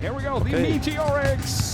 Here we go, the Meteoriks.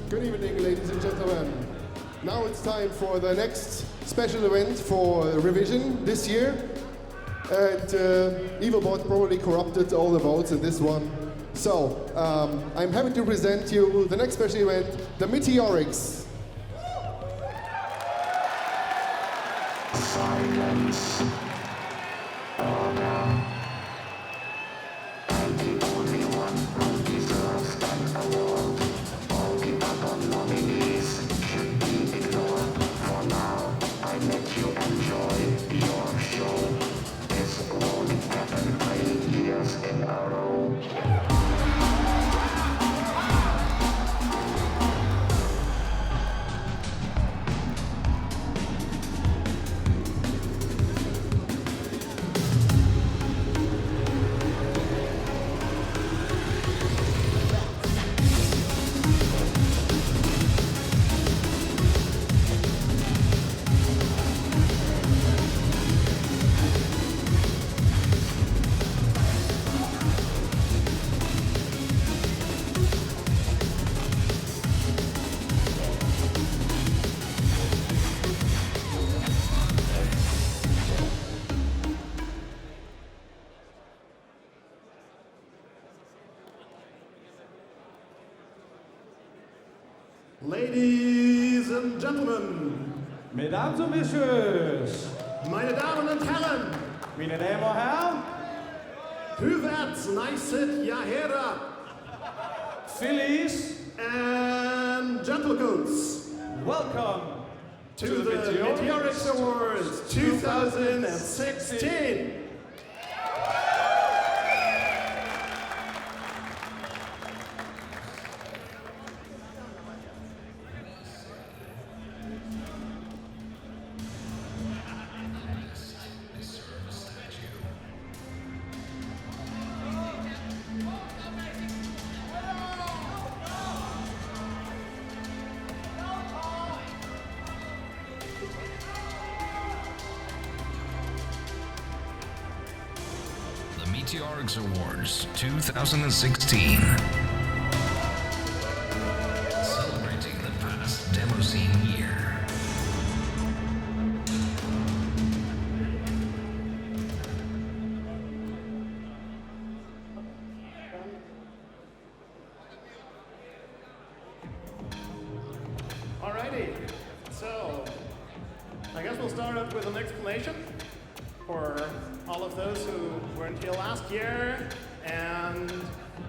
Good evening, ladies and gentlemen. Now it's time for the next special event for Revision this year. And EvilBot probably corrupted all the votes in this one. So, I'm happy to present you the next special event, the Meteoriks. Silence. Order. I'm the only one who deserves an award. All the other nominees should be ignored. For now, I let you enjoy your show. This won't happen 3 years in a row. Ladies and gentlemen, Mesdames und Messieurs, meine Damen und Herren, meine Damen und Herren, Huvats Naiset Yahera, Phillies, and Gentlecoats, welcome to the Meteoriks Awards 2016. Meteoriks Awards 2016. Celebrating the past Demoscene year. Alrighty, so I guess we'll start up with an explanation for all of those who weren't here last year and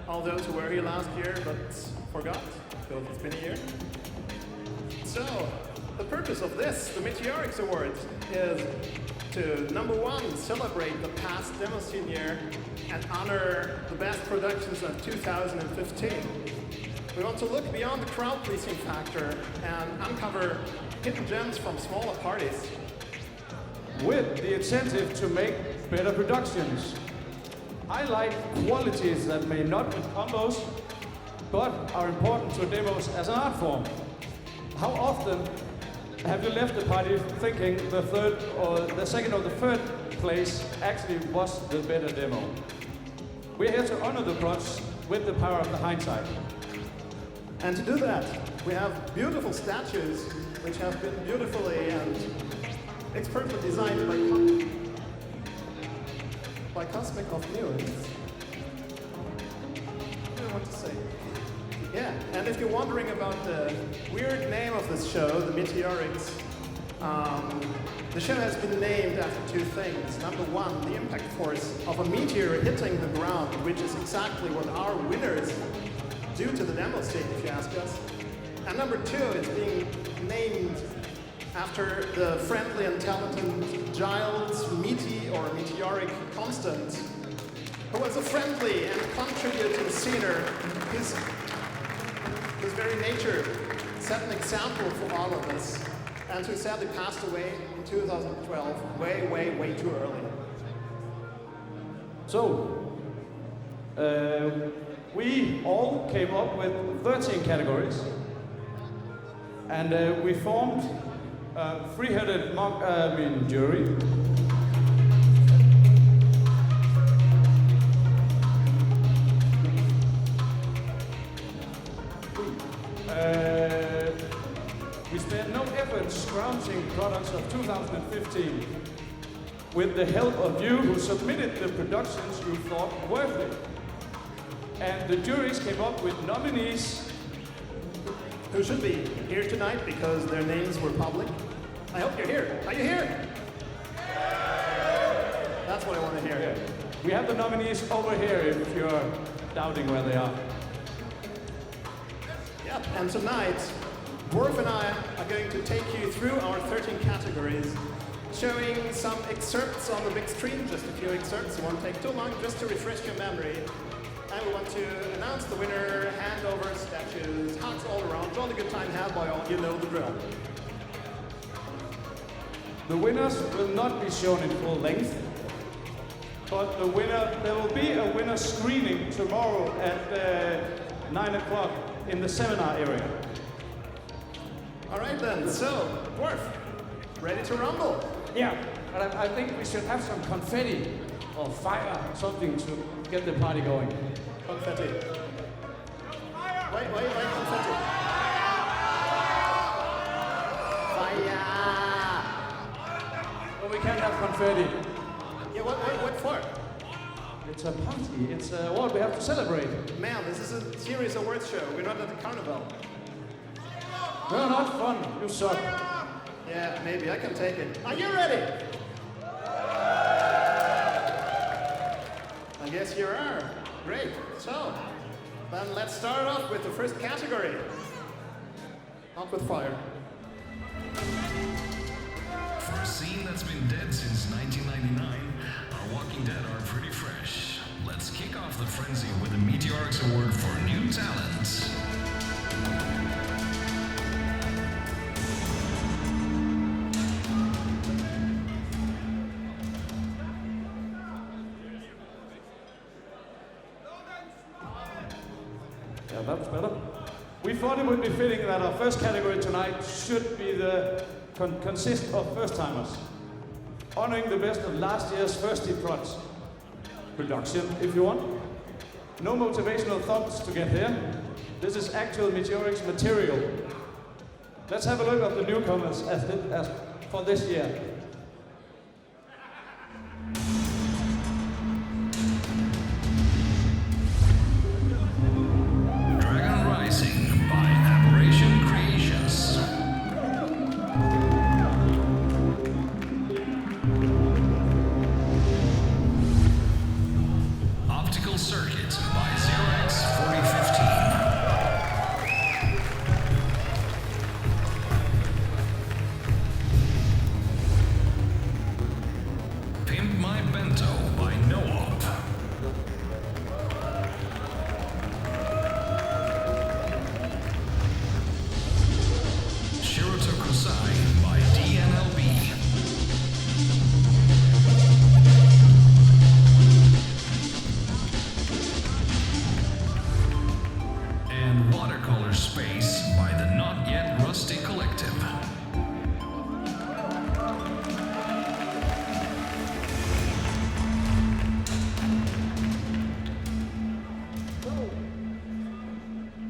all those who were here last year but forgot, because it's been a year. So, the purpose of this, the Meteoriks Awards, is to number one, celebrate the past Demoscene year and honor the best productions of 2015. We want to look beyond the crowd pleasing factor and uncover hidden gems from smaller parties. With the incentive to make better productions. Highlight qualities that may not be combos, but are important to demos as an art form. How often have you left the party thinking the third or the second or the third place actually was the better demo? We're here to honor the prods with the power of the hindsight. And to do that, we have beautiful statues which have been beautifully and expertly designed by Cosmic of Nuance. What do I want to say? Yeah, and if you're wondering about the weird name of this show, the Meteoriks, the show has been named after two things. Number one, the impact force of a meteor hitting the ground, which is exactly what our winners do to the Demoscene, if you ask us. And number two, it's being named after the friendly and talented Giles Meteoric Constant, who was a friendly and contributing scener whose very nature set an example for all of us, and who sadly passed away in 2012, way too early. So, we all came up with 13 categories, and we formed a three-headed jury. We spent no effort scrounging products of 2015 with the help of you who submitted the productions you thought worthy. And the juries came up with nominees who should be here tonight because their names were public. I hope you're here. Are you here? That's what I want to hear. Yeah. We have the nominees over here if you're doubting where they are. Yep, and tonight, Worf and I are going to take you through our 13 categories, showing some excerpts on the big screen, just a few excerpts. It won't take too long, just to refresh your memory. And we want to announce the winner, hand over statues, hugs all around, jolly good time had by all, you know the drill. The winners will not be shown in full length, but there will be a winner screening tomorrow at 9 o'clock in the seminar area. All right then, so, Worf, ready to rumble? Yeah, but I think we should have some confetti or fire, something to get the party going. Confetti. Wait, confetti. Fire! Well, we can't have confetti. Yeah, what for? It's a party. It's what we have to celebrate. Man, this is a serious awards show. We're not at the carnival. No, not fun. You suck. Yeah, maybe. I can take it. Are you ready? I guess you are. Great. So, then let's start off with the first category. Out with fire. For a scene that's been dead since 1999, our Walking Dead are pretty fresh. Let's kick off the frenzy with the Meteoriks Award for New Talent. Yeah, that was better. We thought it would be fitting that our first category tonight should be consist of first-timers, honoring the best of last year's first-hit production, if you want. No motivational thoughts to get here. This is actual Meteoriks material. Let's have a look at the newcomers as for this year. By Aberration Creations. Optical Circuit by Xerox 4015.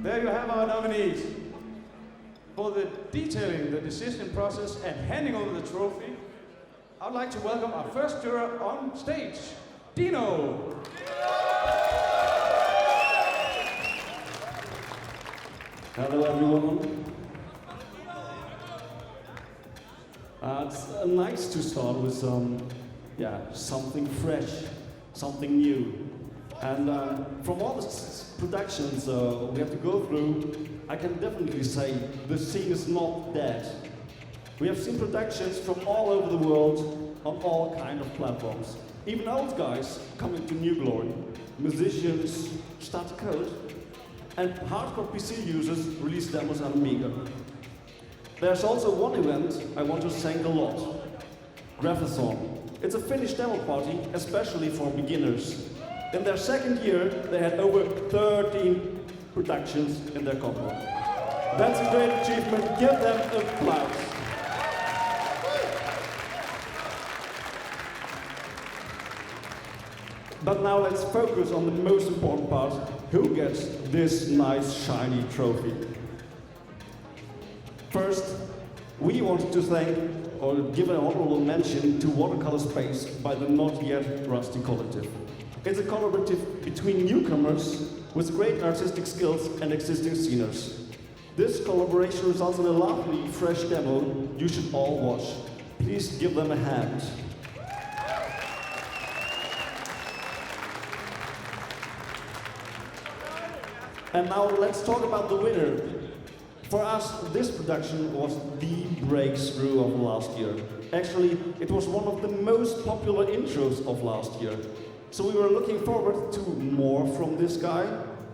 there you have our nominees. For the detailing the decision process and handing over the trophy, I'd like to welcome our first juror on stage, Dino. Hello everyone. It's nice to start with something fresh, something new. And from all the productions we have to go through, I can definitely say the scene is not dead. We have seen productions from all over the world on all kind of platforms. Even old guys coming to new glory. Musicians start to code, and hardcore PC users release demos on Amiga. There's also one event I want to thank a lot. Graphathon. It's a Finnish demo party, especially for beginners. In their second year, they had over 13 productions in their catalog. That's a great achievement. Give them applause. But now let's focus on the most important part. Who gets this nice shiny trophy? First, we want to thank or give an honorable mention to Watercolor Space by the Not Yet Rusty Collective. It's a collaborative between newcomers with great artistic skills and existing sceners. This collaboration results in a lovely, fresh demo you should all watch. Please give them a hand. And now let's talk about the winner. For us, this production was the breakthrough of last year. Actually, it was one of the most popular intros of last year. So we were looking forward to more from this guy,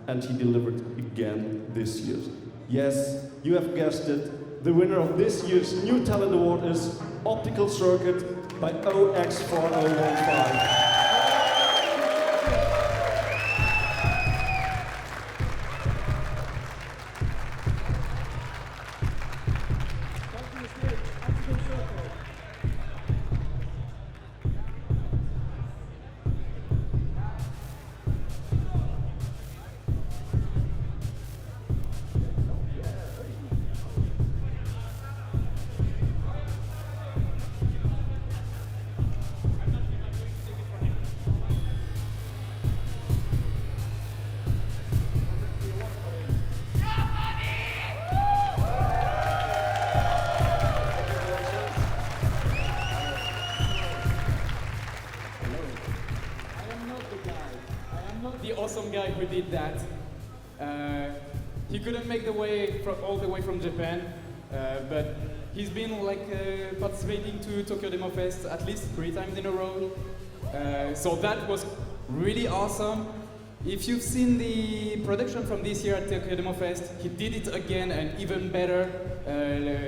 and he delivered again this year. Yes, you have guessed it. The winner of this year's New Talent Award is Optical Circuit by OX4015. Guy who did that. He couldn't make the way all the way from Japan, but he's been participating to Tokyo Demo Fest at least 3 times in a row. So that was really awesome. If you've seen the production from this year at Tokyo Demo Fest, he did it again and even better.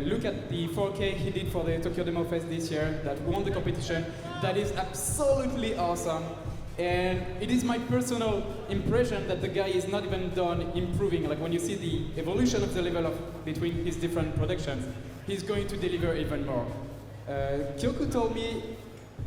Look at the 4K he did for the Tokyo Demo Fest this year that won the competition. That is absolutely awesome. And it is my personal impression that the guy is not even done improving. Like when you see the evolution of the level between his different productions, he's going to deliver even more. Kyoku told me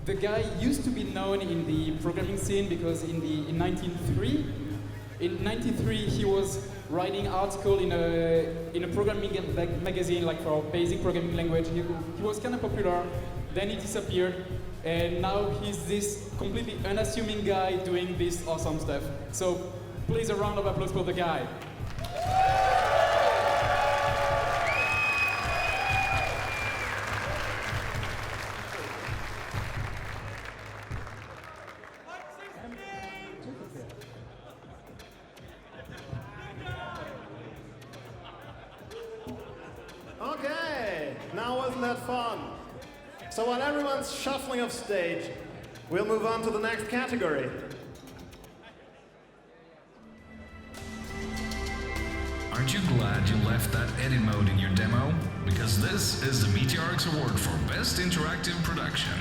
the guy used to be known in the programming scene because in 1993 he was writing article in a programming magazine, like for basic programming language. He was kind of popular, then he disappeared. And now he's this completely unassuming guy doing this awesome stuff. So please a round of applause for the guy. Okay, now wasn't that fun? So while everyone's shuffling off stage, we'll move on to the next category. Aren't you glad you left that edit mode in your demo? Because this is the Meteoriks Award for Best Interactive Production.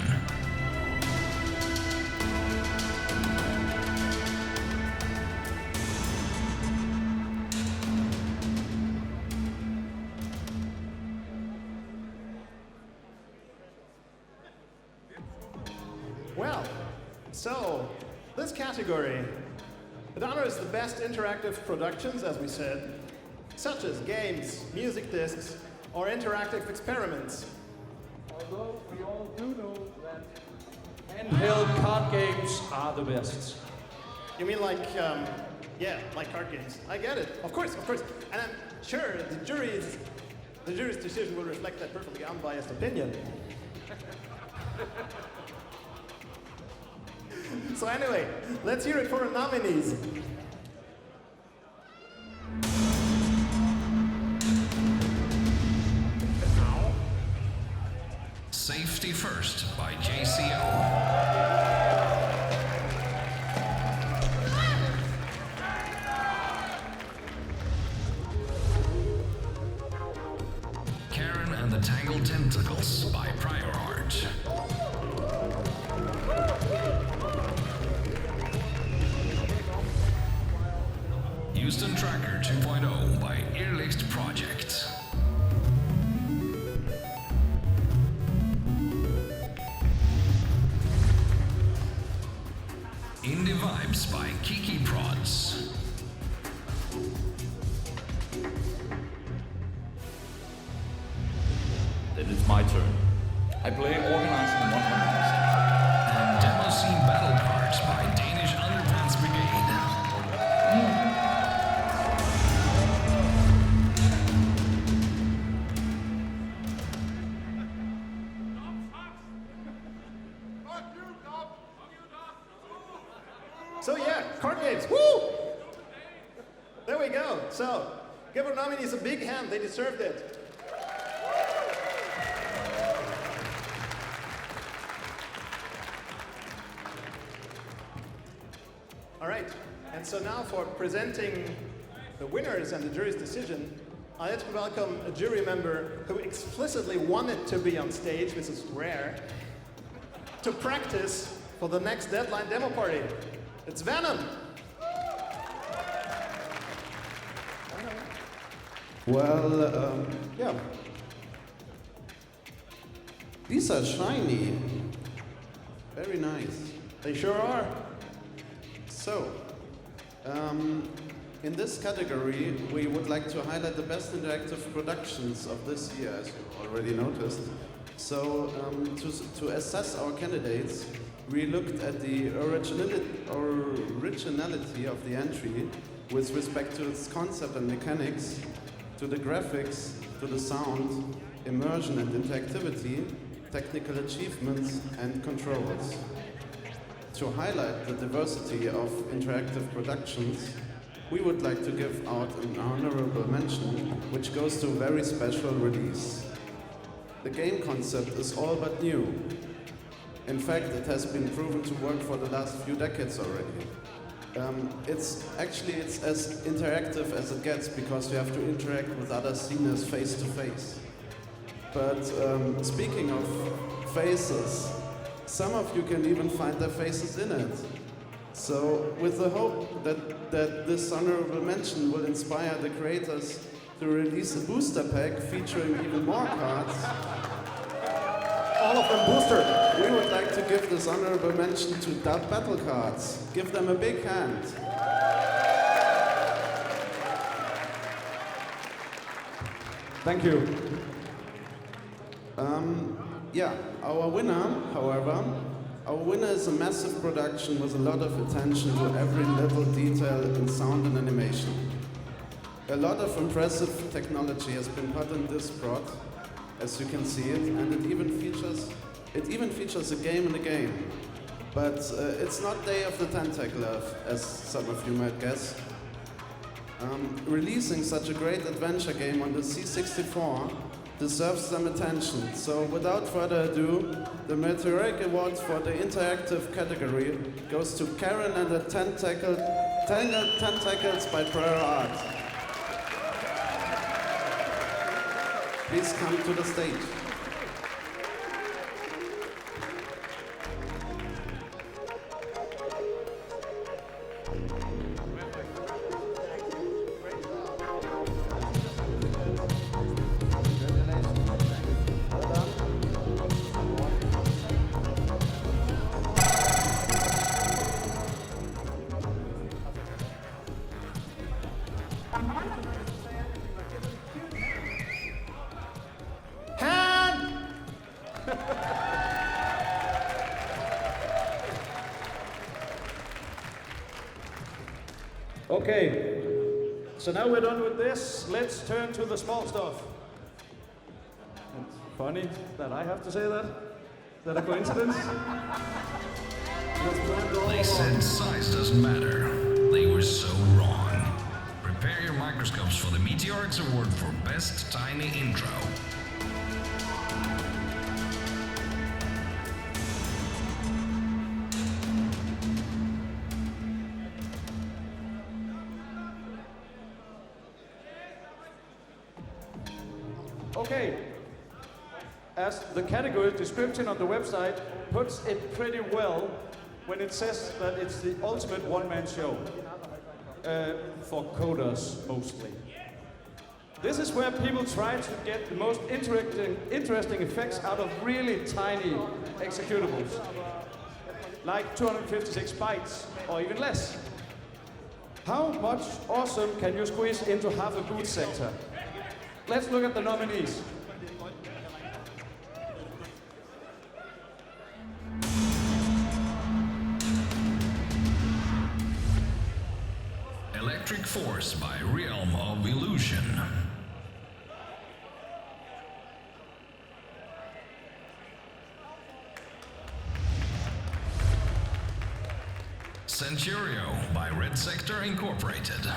Well, so this category, it honors the best interactive productions, as we said, such as games, music discs, or interactive experiments. Although we all do know that handheld card games are the best. You mean like, like card games. I get it. Of course. And I'm sure the jury's decision will reflect that perfectly unbiased opinion. So anyway, let's hear it for our nominees. Safety First by JCO. Karen and the Tangled Tentacles by Prior Art. Houston Tracker 2.0 by Earlixt Project. Indie Vibes by Kiki Prods. Then it's my turn. I play Organizing 100. And Demoscene Battle Cards by Danish Underpants Brigade. So yeah, card games, woo! There we go. So, give our nominees a big hand, they deserved it. All right, and so now for presenting the winners and the jury's decision, I'd like to welcome a jury member who explicitly wanted to be on stage, which is rare, to practice for the next deadline demo party. It's Venom! Well, yeah. These are shiny. Very nice. They sure are. So, in this category, we would like to highlight the best interactive productions of this year, as you already noticed. So, to assess our candidates, we looked at the originality of the entry with respect to its concept and mechanics, to the graphics, to the sound, immersion and interactivity, technical achievements and controls. To highlight the diversity of interactive productions, we would like to give out an honorable mention, which goes to a very special release. The game concept is all but new. In fact, it has been proven to work for the last few decades already. It's as interactive as it gets because you have to interact with other sceners face to face. But speaking of faces, some of you can even find their faces in it. So with the hope that this honorable mention will inspire the creators to release a booster pack featuring even more cards, All of them booster. we would like to give this honorable mention to Dub Battle Cards. Give them a big hand. Thank you. Our winner is a massive production with a lot of attention to every little detail in sound and animation. A lot of impressive technology has been put in this prod, as you can see it, and it even features a game in a game. But it's not Day of the Tentacle, as some of you might guess. Releasing such a great adventure game on the C64 deserves some attention. So without further ado, the Meteoriks Award for the interactive category goes to Karen and the Tangled Tentacles by Prior Art. Please come to the stage. Okay, so now we're done with this. Let's turn to the small stuff. It's funny that I have to say that. Is that a coincidence? They said size doesn't matter. They were so wrong. Prepare your microscopes for the Meteoriks Award for Best Tiny Intro. Okay, as the category description on the website puts it pretty well when it says that it's the ultimate one-man show, for coders mostly. This is where people try to get the most interesting effects out of really tiny executables, like 256 bytes or even less. How much awesome can you squeeze into half a boot sector? Let's look at the nominees. Electric Force by Realm of Illusion. Centurio by Red Sector Incorporated.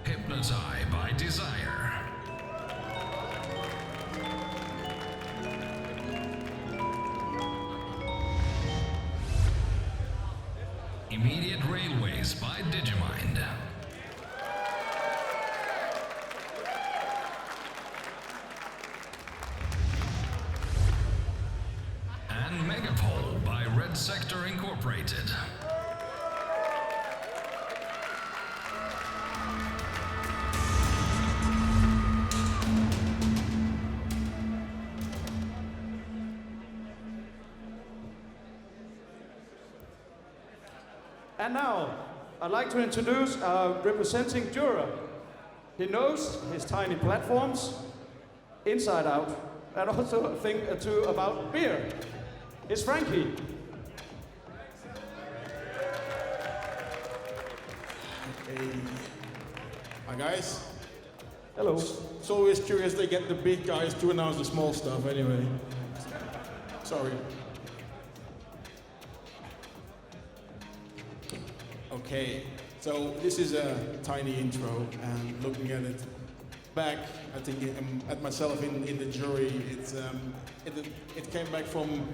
Hypnotize by Desire. Immediate Railways by Digimind. And Megapole by Red Sector Incorporated. And now, I'd like to introduce our representing juror. He knows his tiny platforms inside out, and also a thing or two about beer. It's Frankie. Hey. Hi guys. Hello. It's always curious they get the big guys to announce the small stuff anyway. Sorry. Okay, so this is a tiny intro, and looking at it back, I think at myself in the jury, it came back from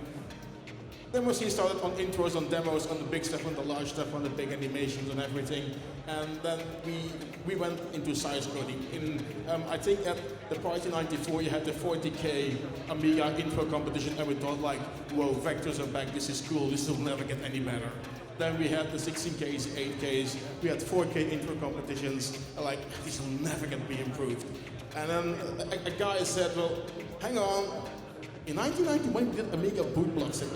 Demoscene started on intros, on demos, on the big stuff, on the large stuff, on the big animations and everything, and then we went into size coding. I think at the party 94 you had the 40K Amiga intro competition, and we thought like, whoa, vectors are back, this is cool, this will never get any better. Then we had the 16Ks, 8Ks, we had 4K intro competitions, like, this will never get be improved. And then a guy said, well, hang on, in 1991 we did Amiga boot blocks at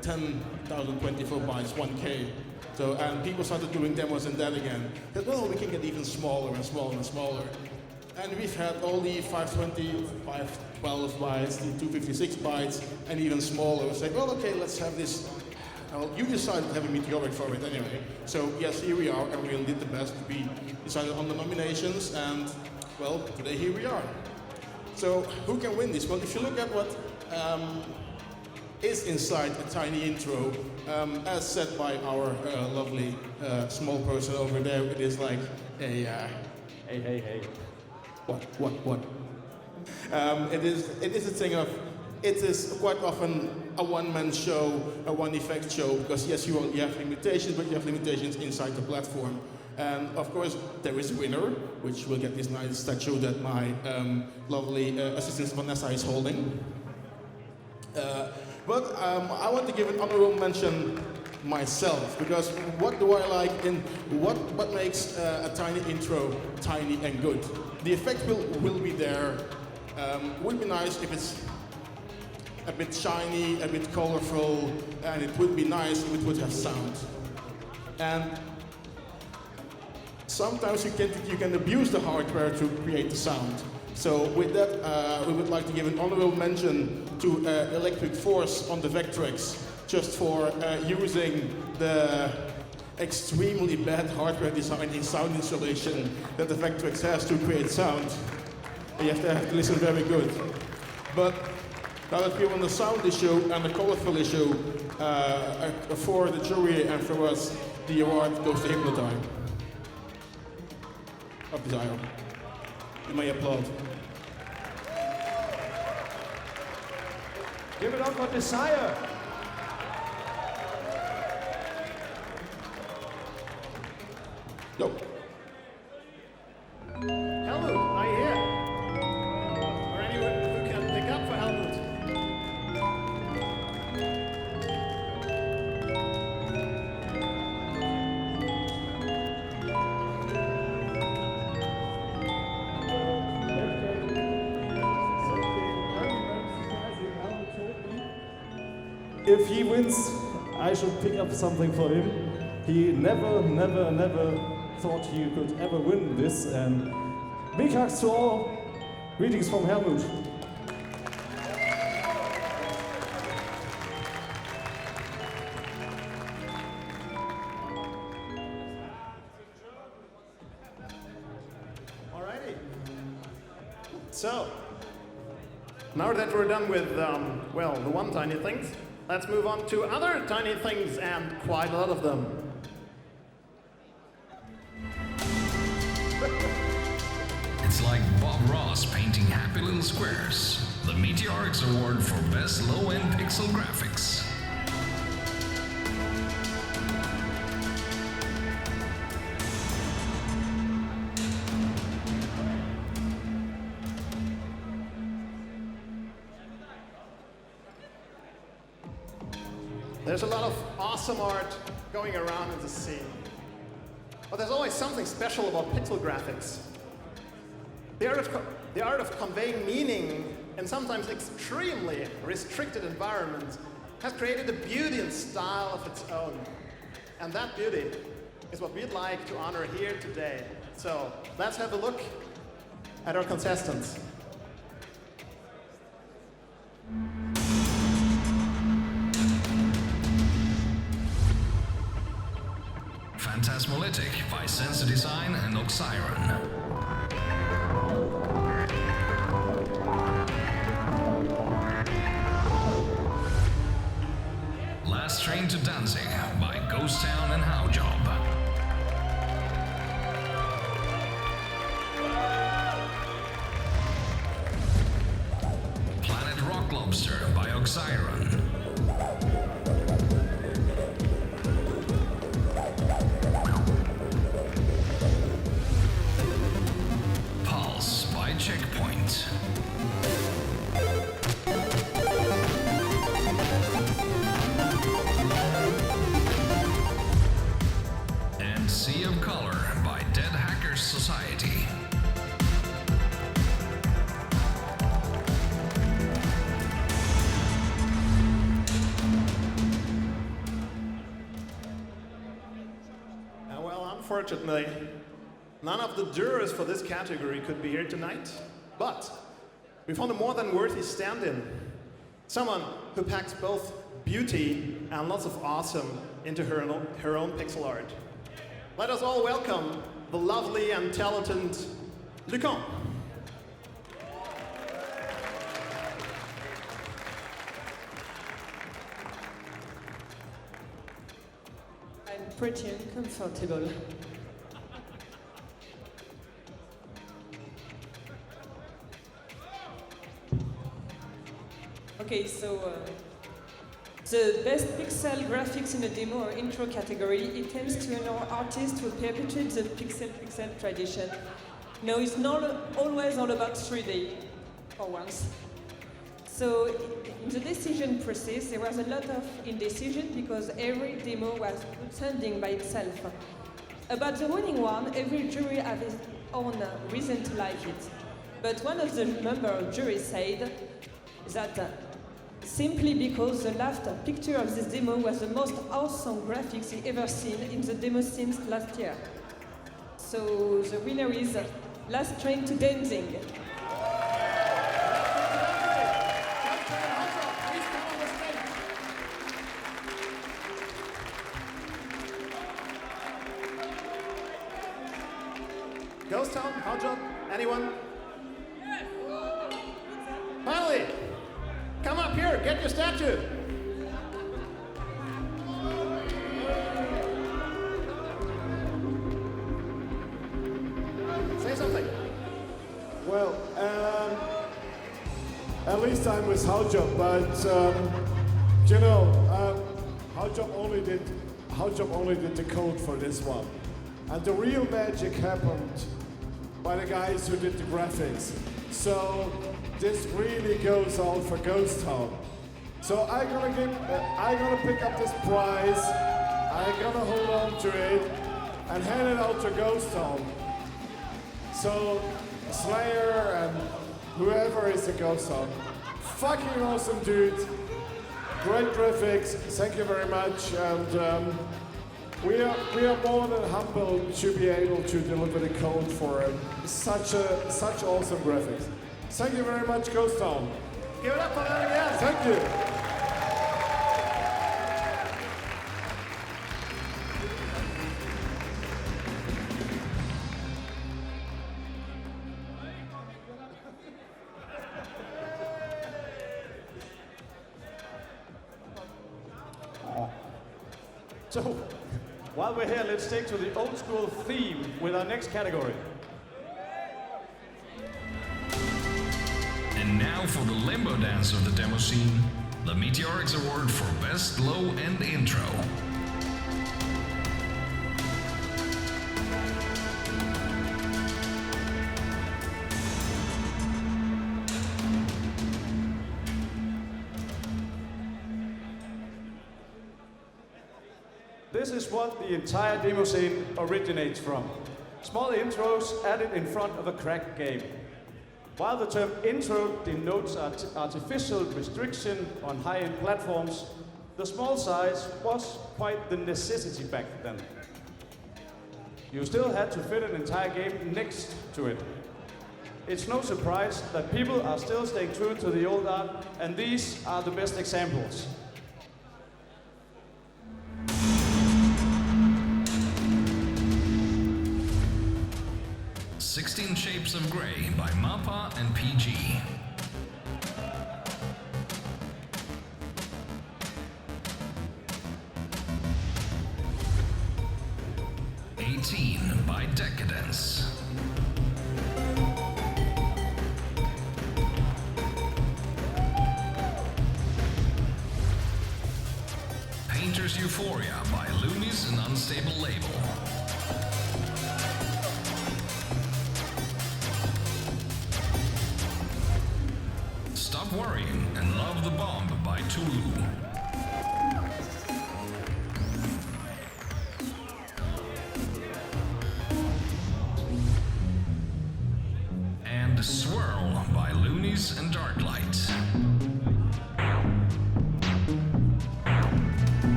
10,024 bytes, 1K. So, and people started doing demos and that again. Said, well, we can get even smaller and smaller and smaller. And we've had all the 520, 512 bytes, the 256 bytes, and even smaller. We said, well, okay, let's have this. Well, you decided to have a Meteoric for it anyway. So yes, here we are, and we did the best. We decided on the nominations, and well, today here we are. So who can win this? Well, if you look at what is inside a tiny intro, as said by our lovely small person over there, it is like a Hey. What? It is a thing of. It is quite often a one-man show, a one-effect show, because yes, you have limitations, but you have limitations inside the platform. And of course, there is a winner, which will get this nice statue that my lovely assistant Vanessa is holding. But I want to give an honorable mention myself, because what do I like and what makes a tiny intro tiny and good? The effect will be there. Would be nice if it's a bit shiny, a bit colorful, and it would be nice if it would have sound. And sometimes you can abuse the hardware to create the sound. So with that, we would like to give an honorable mention to Electric Force on the Vectrex, just for using the extremely bad hardware design in sound installation that the Vectrex has to create sound. You have to listen very good. But now that we're on the sound issue and the colorful issue, for the jury and for us, the award goes to Hypnotime. Of Desire. You may applaud. Give it up for Desire. Nope. Helmut, are you here? Or anyone who can pick up for Helmut? If he wins, I should pick up something for him. He never thought he could ever win this, and big hugs to all. Greetings from Helmut. Alrighty. So, now that we're done with, well, the one tiny things, let's move on to other tiny things, and quite a lot of them. It's like Bob Ross painting happy little squares. The Meteoriks Award for Best Low-End Pixel Graphics. There's a lot of awesome art going around in the scene. But there's always something special about pixel graphics. The art of conveying meaning in sometimes extremely restricted environments has created a beauty and style of its own. And that beauty is what we'd like to honor here today. So let's have a look at our contestants. Fantasmolytic by Censor Design and Oxyron. Last Train to Danzig by Ghostown and Haujobb. Planet Rocklobster by Oxyron. Pulse by Checkpoint. And Sea of Color by Dead Hackers Society. Well, unfortunately, none of the jurors for this category could be here tonight, but we found a more than worthy stand-in. Someone who packs both beauty and lots of awesome into her own pixel art. Let us all welcome the lovely and talented Lucan. I'm pretty uncomfortable. Okay, so the best pixel graphics in a demo or intro category, it aims to allow artists to perpetuate the pixel tradition. No, it's not always all about 3D, for once. So in the decision process, there was a lot of indecision because every demo was outstanding by itself. About the winning one, every jury had its own reason to like it. But one of the members of jury said that simply because the last picture of this demo was the most awesome graphics he ever seen in the Demoscene last year. So the winner is Last Train to Danzig. Ghostown? Haujobb? Anyone? Finally! Come up here, get your statue! Say something. Well, at least I'm with Haujobb, but you know, Haujobb only did the code for this one, and the real magic happened by the guys who did the graphics. So this really goes out for Ghostown. So I'm gonna pick up this prize. I'm gonna hold on to it and hand it out to Ghostown. So Slayer and whoever is the Ghostown, fucking awesome dude. Great graphics. Thank you very much. And we are more than humbled to be able to deliver the code for such awesome graphics. Thank you very much, Ghostown. Give it up for that again. Thank you. So, while we're here, let's stick to the old school theme with our next category. And now for the limbo dance of the demo scene, the Meteoriks Award for Best Low End Intro. This is what the entire demo scene originates from. Small intros added in front of a cracked game. While the term intro denotes artificial restriction on high-end platforms, the small size was quite the necessity back then. You still had to fit an entire game next to it. It's no surprise that people are still staying true to the old art, and these are the best examples. "16 Shapes of Grey" by Mapa and PG. "18" by Decadence. Painter's Euphoria by Loonies and Unstable Label. Stop Worrying and Love the Bomb by Tulou. And Swirl by Loonies and Darklite.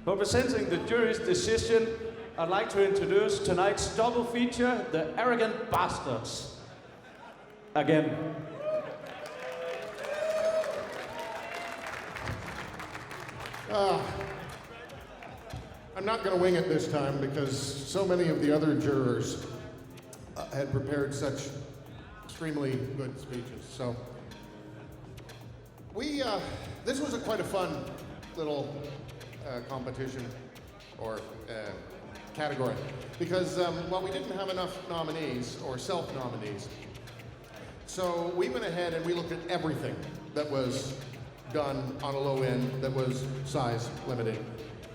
Representing the jury's decision, I'd like to introduce tonight's double feature, The Arrogant Bastards. Again. I'm not going to wing it this time because so many of the other jurors had prepared such extremely good speeches. So this was quite a fun little competition or category because well, we didn't have enough nominees or self-nominees, so we went ahead and we looked at everything that was done on a low end that was size limiting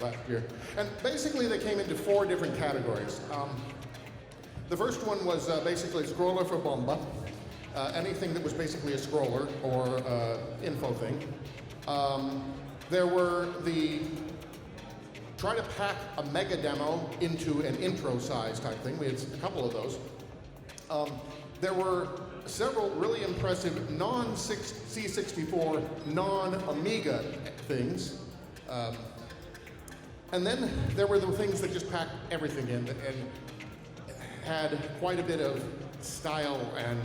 last year, and basically they came into 4 different categories. The first one was basically scroller for bomba, anything that was basically a scroller or info thing. There were the try to pack a mega demo into an intro size type thing. We had a couple of those. There were several really impressive non-C64, non-Amiga things. And then there were the things that just packed everything in and had quite a bit of style and,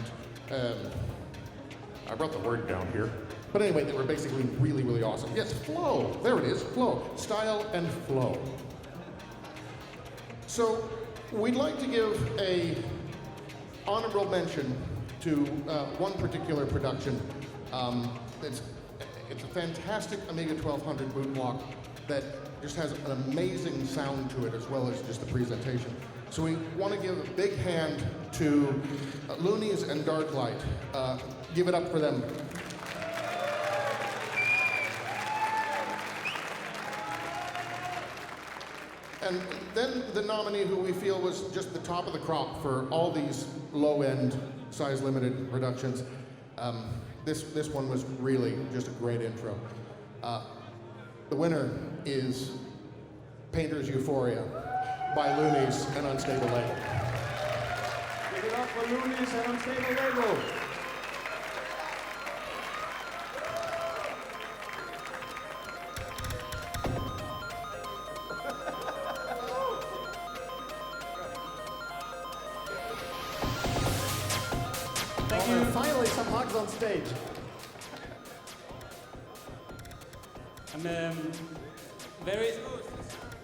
I wrote the word down here. But anyway, they were basically really, really awesome. Yes, flow. There it is, flow. Style and flow. So we'd like to give a honorable mention to one particular production. It's a fantastic Amiga 1200 boot block that just has an amazing sound to it as well as just the presentation. So we want to give a big hand to Loonies and Darklite. Give it up for them. And then the nominee who we feel was just the top of the crop for all these low-end, size-limited productions. This one was really just a great intro. The winner is Painter's Euphoria by Loonies and Unstable Label. Give it up for Loonies and Unstable Label. Thank you. Finally, some hugs on stage. I'm very.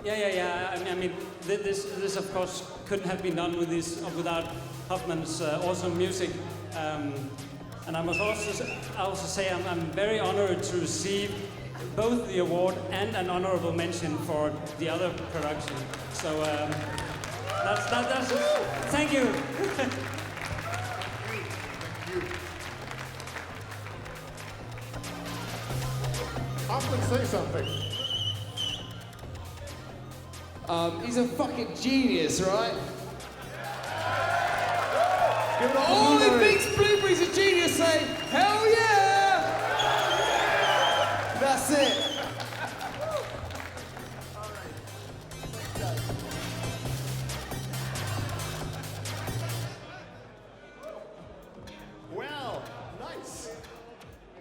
Yeah. I mean, this of course couldn't have been done without Hoffman's awesome music. And I must also say I'm very honored to receive both the award and an honorable mention for the other production. So that's thank you. Hoffman, say something. He's a fucking genius, right? Give it up for All who Blueberry. thinks Blueberry's a genius say, hell yeah! That's it. Well, nice.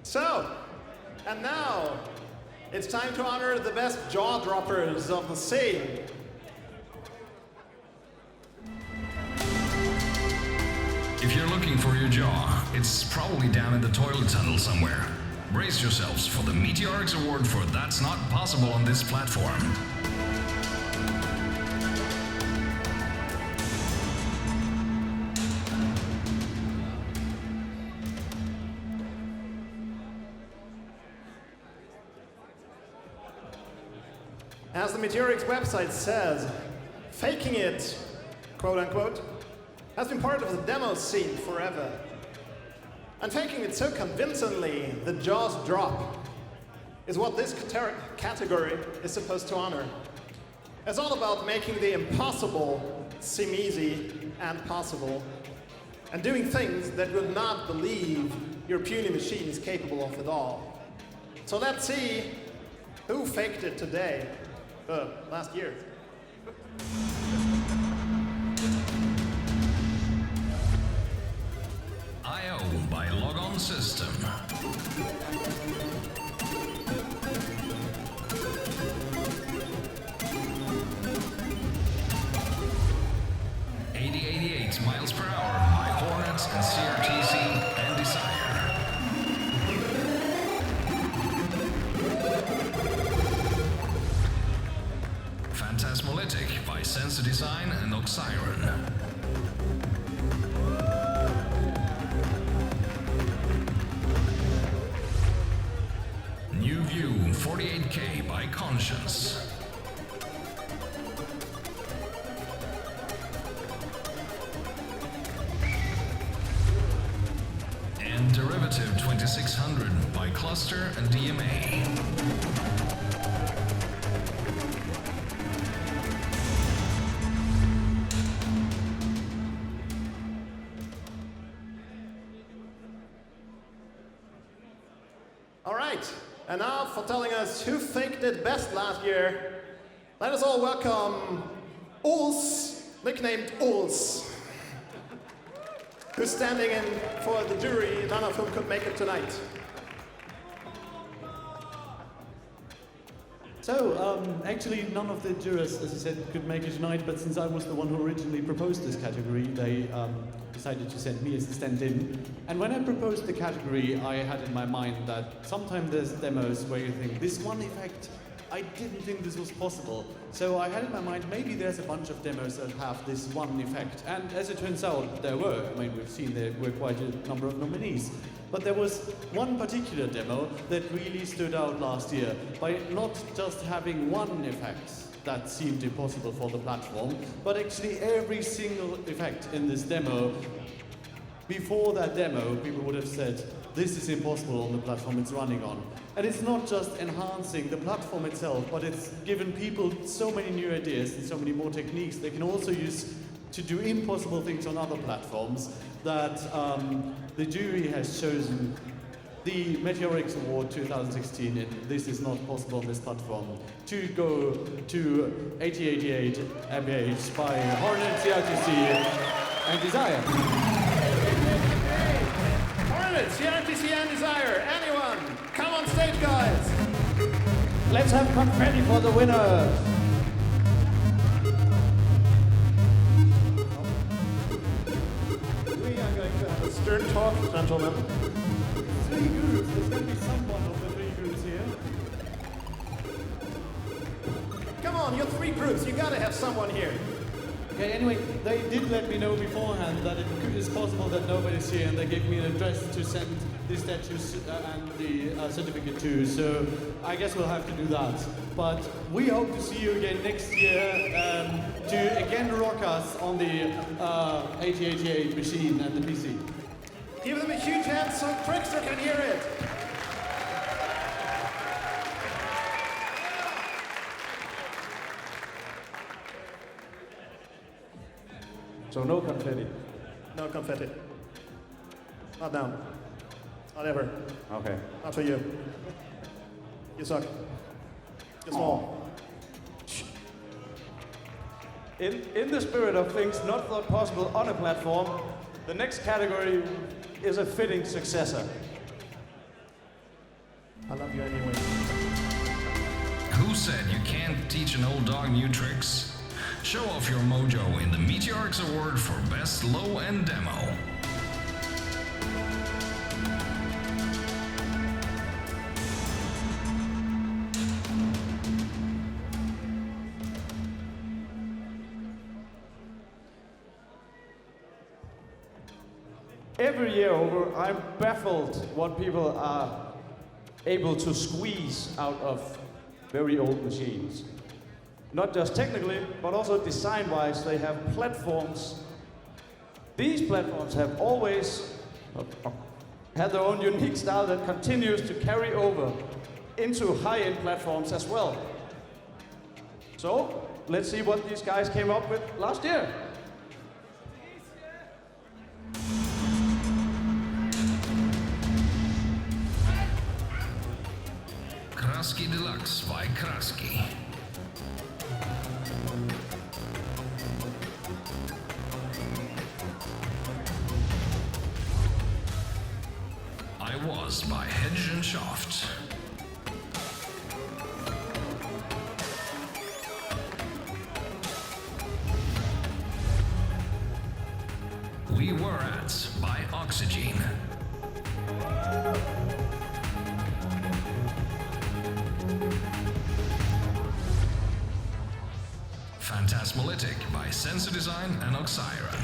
So, and now, it's time to honor the best jaw droppers of the scene. If you're looking for your jaw, it's probably down in the toilet tunnel somewhere. Brace yourselves for the Meteoriks Award for That's Not Possible on this platform. As the Meteoriks website says, faking it, quote unquote, has been part of the demo scene forever. And faking it so convincingly, the jaws drop, is what this category is supposed to honor. It's all about making the impossible seem easy and possible, and doing things that would not believe your puny machine is capable of it all. So let's see who faked it today. Last year. I.O. by Logon System. .88 miles per hour by Hornet and CRTC and Desire. Fantasmolytic by Censor Design and Oxyron. New View 48K by Conscience. And Derivative 2600 by Cluster and DMA. All right, and now for telling us who faked it best last year, let us all welcome Uls, nicknamed Uls, who's standing in for the jury, none of whom could make it tonight. Actually, none of the jurors, as I said, could make it tonight, but since I was the one who originally proposed this category, they decided to send me as the stand-in. And when I proposed the category, I had in my mind that sometimes there's demos where you think, this one effect, I didn't think this was possible. So I had in my mind, maybe there's a bunch of demos that have this one effect. And as it turns out, there were. I mean, we've seen there were quite a number of nominees. But there was one particular demo that really stood out last year by not just having one effect that seemed impossible for the platform, but actually every single effect in this demo. Before that demo, people would have said, this is impossible on the platform it's running on. And it's not just enhancing the platform itself, but it's given people so many new ideas and so many more techniques they can also use to do impossible things on other platforms that the jury has chosen the Meteoriks Award 2016 in This Is Not Possible on This Platform to go to 8088 MBH by Hornet, CRTC and Desire. Hornet, CRTC and Desire, anyone? Come on stage, guys! Let's have confetti for the winner! We are going to have a stern talk, gentlemen. Three groups. There's going to be someone of the three groups here. Come on, you're three groups. You gotta have someone here. Okay, anyway, they did let me know beforehand that it is possible that nobody's here, and they gave me an address to send the statues and the certificate to, so I guess we'll have to do that. But we hope to see you again next year to again rock us on the 8088 machine and the PC. Give them a huge hand so Trickster can hear it. So no confetti. No confetti. Not now. Not ever. Okay. Not for you. You suck. You're small. In the spirit of things not thought possible on a platform, the next category is a fitting successor. I love you anyway. Who said you can't teach an old dog new tricks? Show off your mojo in the Meteoriks Award for Best Low-End Demo. Every year over, I'm baffled what people are able to squeeze out of very old machines. Not just technically, but also design-wise, they have platforms. These platforms have always had their own unique style that continues to carry over into high-end platforms as well. So, let's see what these guys came up with last year. Kraski Deluxe by Kraski. I Was by Hedge and Shaft. We Were At by Oxygen. Fantasmolytic by Censor Design and Oxyron.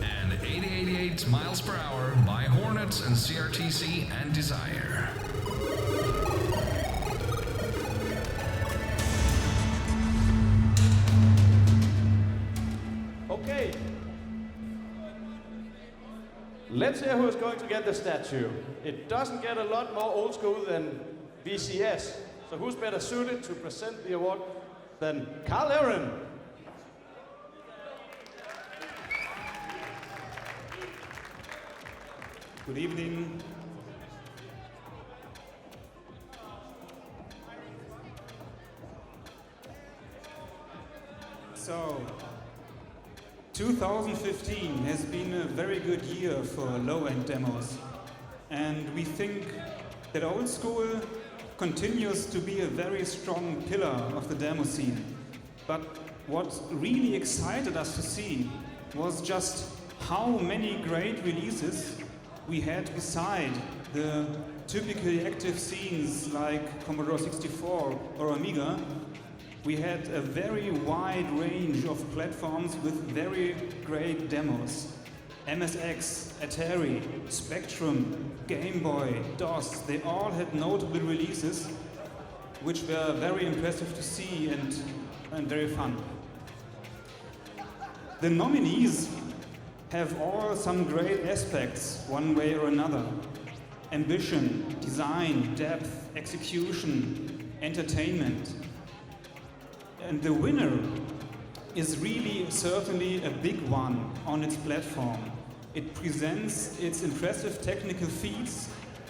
And 8088 miles per hour by Hornet and CRTC and Desire. Okay. Let's hear who is going to get the statue. It doesn't get a lot more old school than VCS. So who's better suited to present the award than Carl Aaron? Good evening. So, 2015 has been a very good year for low-end demos, and we think that Old School continues to be a very strong pillar of the demo scene. But what really excited us to see was just how many great releases we had beside the typically active scenes like Commodore 64 or Amiga. We had a very wide range of platforms with very great demos. MSX, Atari, Spectrum, Game Boy, DOS, they all had notable releases which were very impressive to see and very fun. The nominees have all some great aspects, one way or another. Ambition, design, depth, execution, entertainment. And the winner is really certainly a big one on its platform. It presents its impressive technical feats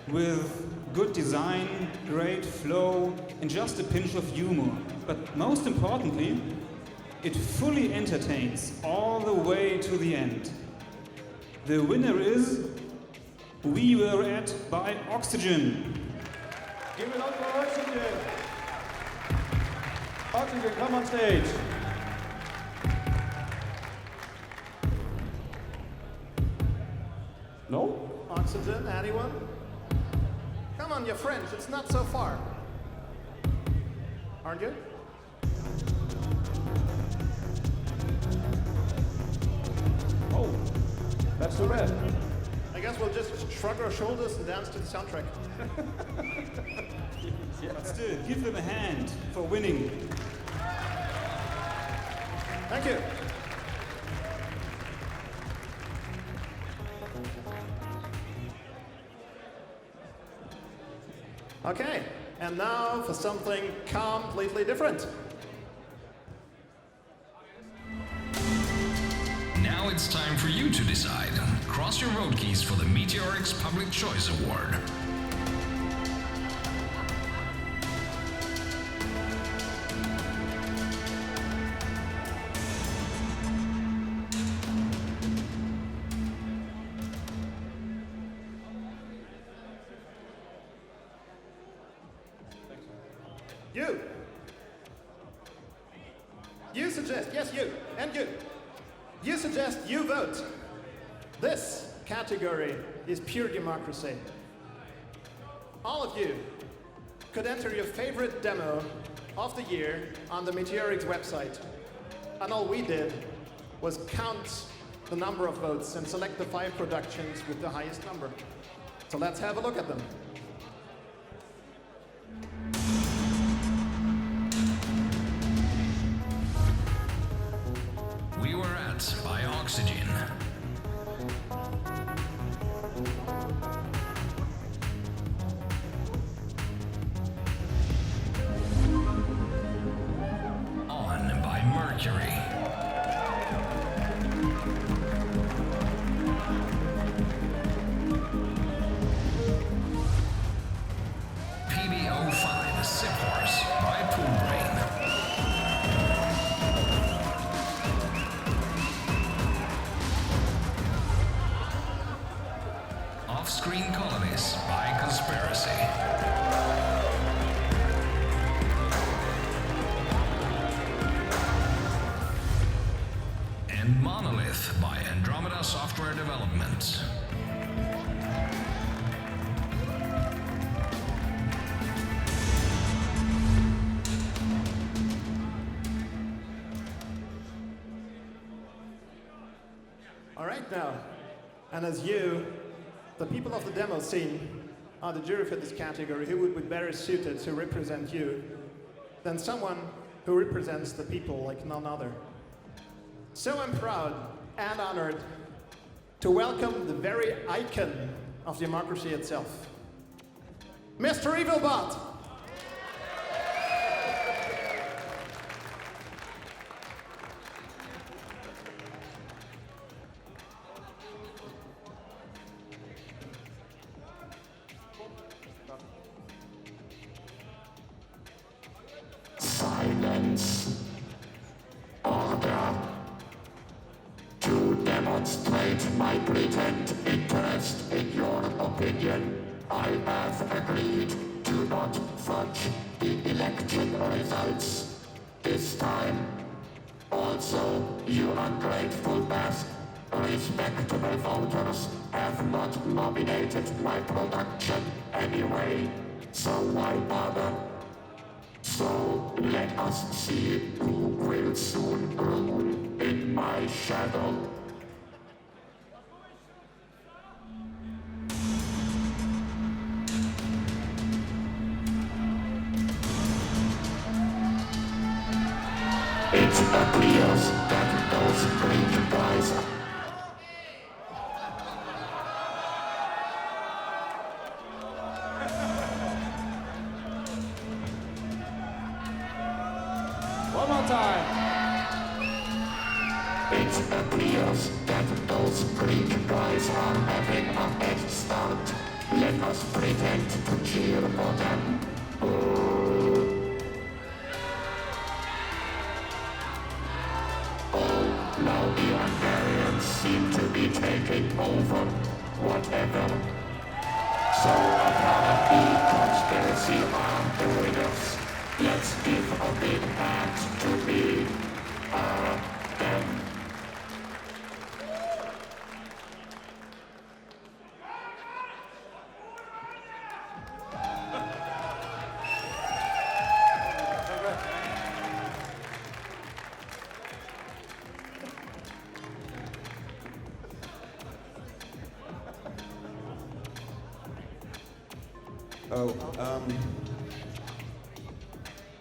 with good design, great flow, and just a pinch of humor. But most importantly, it fully entertains all the way to the end. The winner is We Were At by Oxygen. Give it up for Oxygen. Oxygen, come on stage. No? Oxygen, anyone? Come on, you're French, it's not so far. Aren't you? Oh, that's too bad. I guess we'll just shrug our shoulders and dance to the soundtrack. But still, give them a hand for winning. Thank you. Okay, and now for something completely different. Now it's time for you to decide. Cross your vote keys for the Meteoriks Public Choice Award. You suggest, yes you, and you. You suggest you vote. This category is pure democracy. All of you could enter your favorite demo of the year on the Meteoriks website. And all we did was count the number of votes and select the 5 productions with the highest number. So let's have a look at them. We Were At by Oxygen. On by Mercury. PB05 Sip Horse by Poo-brain. Off-Screen Colonies by Conspiracy. And Monolith by Andromeda Software Development. All right now, and as you, the people of the demo scene, are the jury for this category, who would be better suited to represent you than someone who represents the people like none other. So I'm proud and honored to welcome the very icon of democracy itself, Mr. Evilbot. Silence. Order. To fudge the election results this time. Also, you ungrateful bastard, respectable voters have not nominated my production anyway, so why bother? So let us see who will soon rule in my shadow. It appears that those green guys One more time. It appears that those green guys are having a head start. Let us pretend to cheer for them. Now the Hungarians seem to be taking over. Whatever. So apparently conspiracy are the winners. Let's give a big hand to me. Them.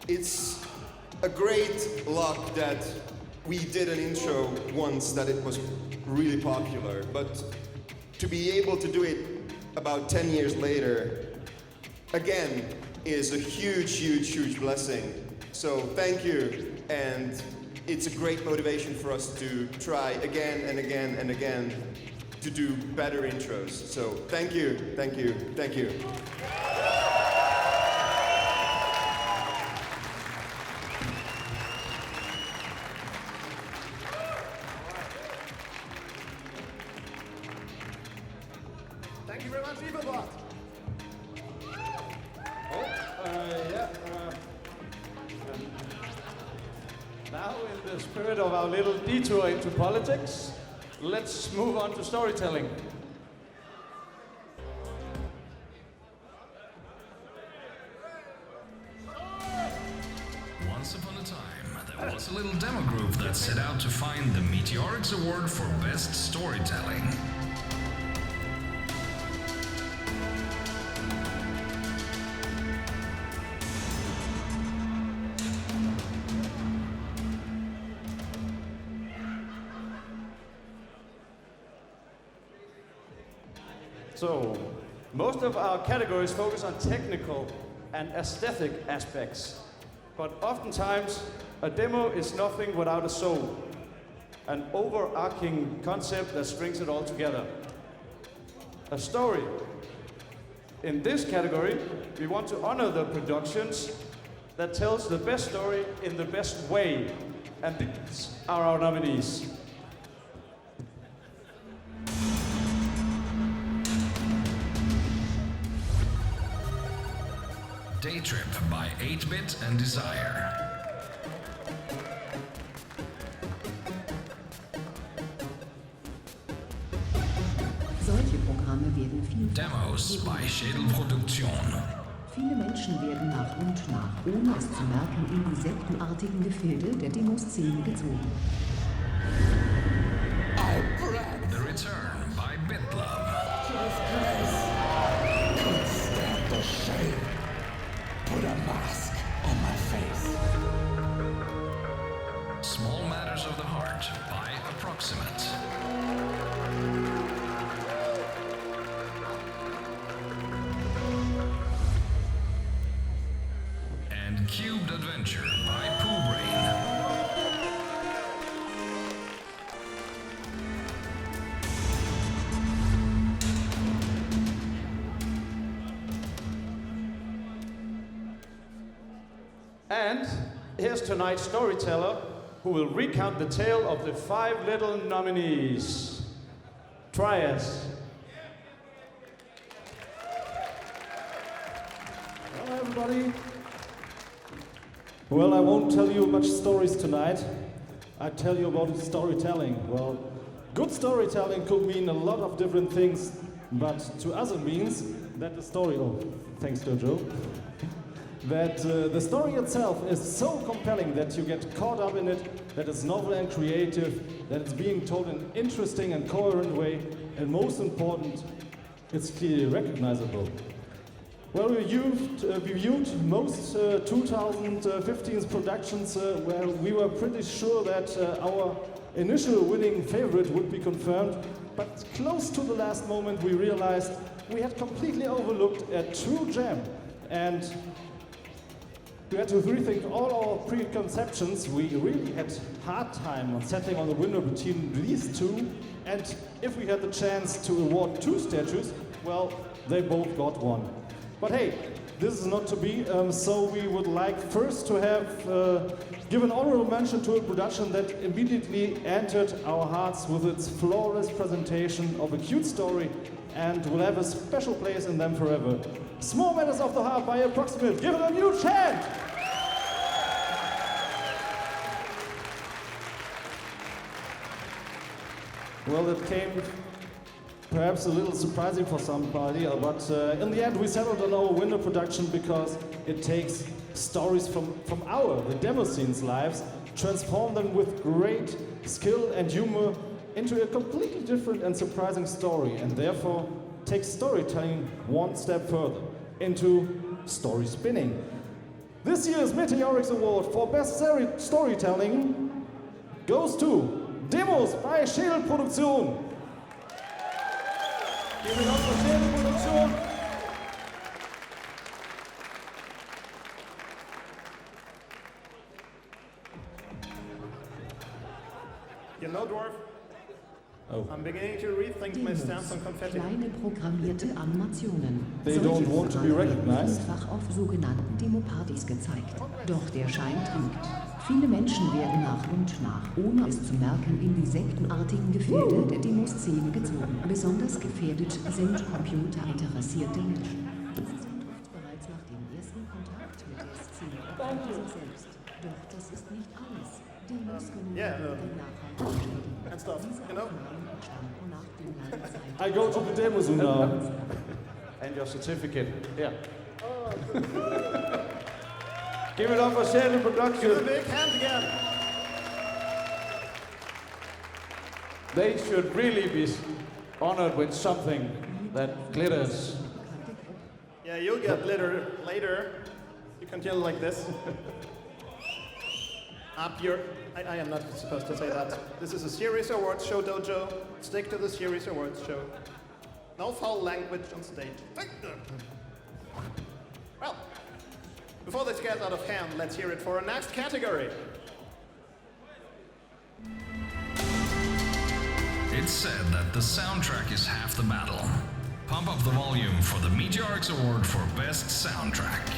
It's a great luck that we did an intro once that it was really popular, but to be able to do it about 10 years later, again, is a huge blessing. So thank you, and it's a great motivation for us to try again and again and again to do better intros. So thank you. Thank you very much, Evobot. Now, in the spirit of our little detour into politics, let's move on to storytelling. Once upon a time, there was a little demo group that set out to find the Meteoriks Award for Best Storytelling. So, most of our categories focus on technical and aesthetic aspects, but oftentimes a demo is nothing without a soul, an overarching concept that strings it all together. A story. In this category, we want to honor the productions that tells the best story in the best way, and these are our nominees. Day Trip by 8-Bit and Desire. Solche Programme werden viel Demos by Schädelproduktion. Viele Menschen werden nach und nach, ohne es zu merken, in die sektenartigen Gefilde der Demoscene gezogen. The Return by BitLove. Can't stand the shame. Put a mask on my face. Small Matters of the Heart by Approximate. And Cubed Adventure by Poo-brain. And here's tonight's storyteller, who will recount the tale of the 5 little nominees. Try us. Hello, everybody. everybody. Well, I won't tell you much stories tonight. I tell you about storytelling. Well, good storytelling could mean a lot of different things, but to us it means that the story, thanks Jojo, that the story itself is so compelling that you get caught up in it, that it's novel and creative, that it's being told in an interesting and coherent way, and most important, it's clearly recognizable. Well, we viewed most 2015's productions where we were pretty sure that our initial winning favorite would be confirmed, but close to the last moment we realized we had completely overlooked a true gem, and we had to rethink all our preconceptions. We really had hard time on settling on the winner between these two, and if we had the chance to award 2 statues, well, they both got one. But hey, this is not to be, so we would like first to have give an honorable mention to a production that immediately entered our hearts with its flawless presentation of a cute story and will have a special place in them forever. Small Matters of the Heart by Approximate. Give it a huge hand! Well, it came perhaps a little surprising for somebody, but in the end we settled on our winner production because it takes stories from the Demoscene's lives, transform them with great skill and humor into a completely different and surprising story, and therefore takes storytelling one step further, into story spinning. This year's Meteoriks Award for Best Storytelling goes to Demos by Schädelproduktion. Give it up for Schädelproduktion. You know, Dwarf, Oh. I'm beginning to rethink my stance on confetti. Kleine programmierte Animationen. They don't want to be recognized. Vielfach auf sogenannten Demo-Partys gezeigt. Doch der Schein trügt. Viele Menschen werden nach und nach, ohne es zu merken, in die sektenartigen Gefilde der Demoszene gezogen. Besonders gefährdet sind computerinteressierte Menschen. Sie sind oft bereits nach dem ersten Kontakt mit der Szene sich selbst. Doch das ist nicht alles. Demos können nachhaltig and stuff, you know? I go to the Demoscene now. And your certificate. Yeah. Give it up for Schädel Production. Give a big hand again. They should really be honored with something that glitters. Yeah, you'll get glitter later. You continue like this. Up your... I am not supposed to say that. This is a Series Awards show, Dojo. Stick to the Series Awards show. No foul language on stage. Well, before this gets out of hand, let's hear it for our next category. It's said that the soundtrack is half the battle. Pump up the volume for the Meteoriks Award for Best Soundtrack.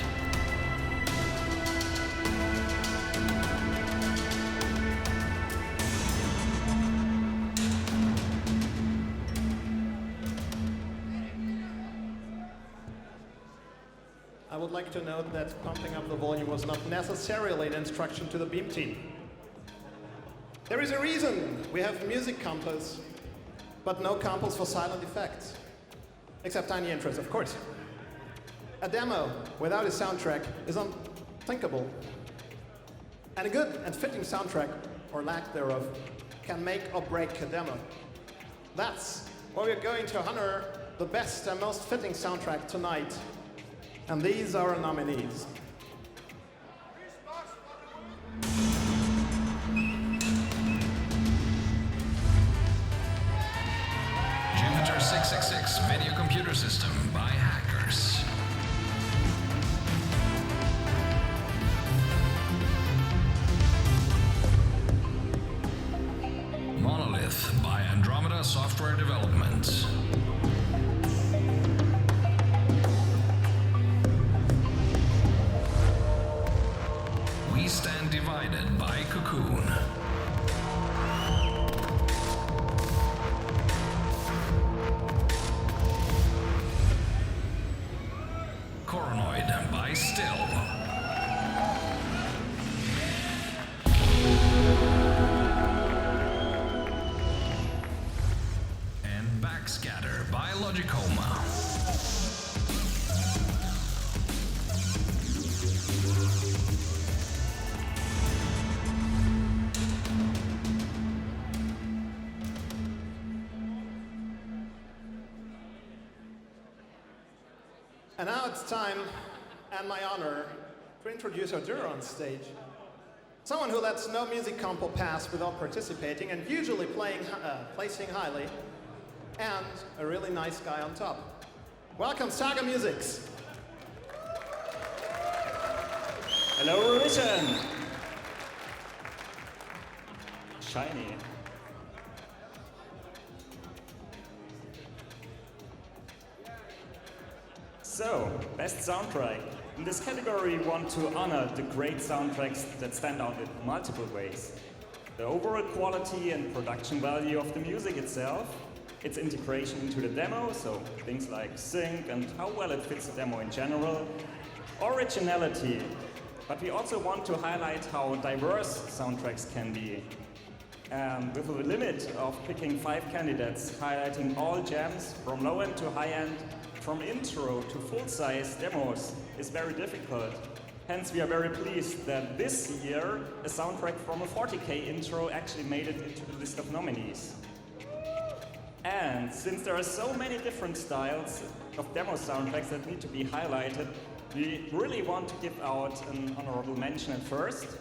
I would like to note that pumping up the volume was not necessarily an instruction to the Beam team. There is a reason we have music compass, but no compass for silent effects. Except tiny intros, of course. A demo without a soundtrack is unthinkable. And a good and fitting soundtrack, or lack thereof, can make or break a demo. That's why we're going to honor the best and most fitting soundtrack tonight. And these are our nominees. Jupiter 666 Video Computer System by Hackers. Monolith by Andromeda Software Development. We Stand Divided by Cocoon. And now it's time, and my honor, to introduce our juror on stage. Someone who lets no music compo pass without participating and usually placing highly, and a really nice guy on top. Welcome, Saga Musics. Hello, Revision. Shiny. So, best soundtrack. In this category, we want to honor the great soundtracks that stand out in multiple ways. The overall quality and production value of the music itself, its integration into the demo, so things like sync and how well it fits the demo in general, originality, but we also want to highlight how diverse soundtracks can be. With a limit of picking 5 candidates, highlighting all jams from low-end to high-end, from intro to full-size demos is very difficult. Hence, we are very pleased that this year a soundtrack from a 40K intro actually made it into the list of nominees. And since there are so many different styles of demo soundtracks that need to be highlighted, we really want to give out an honorable mention at first,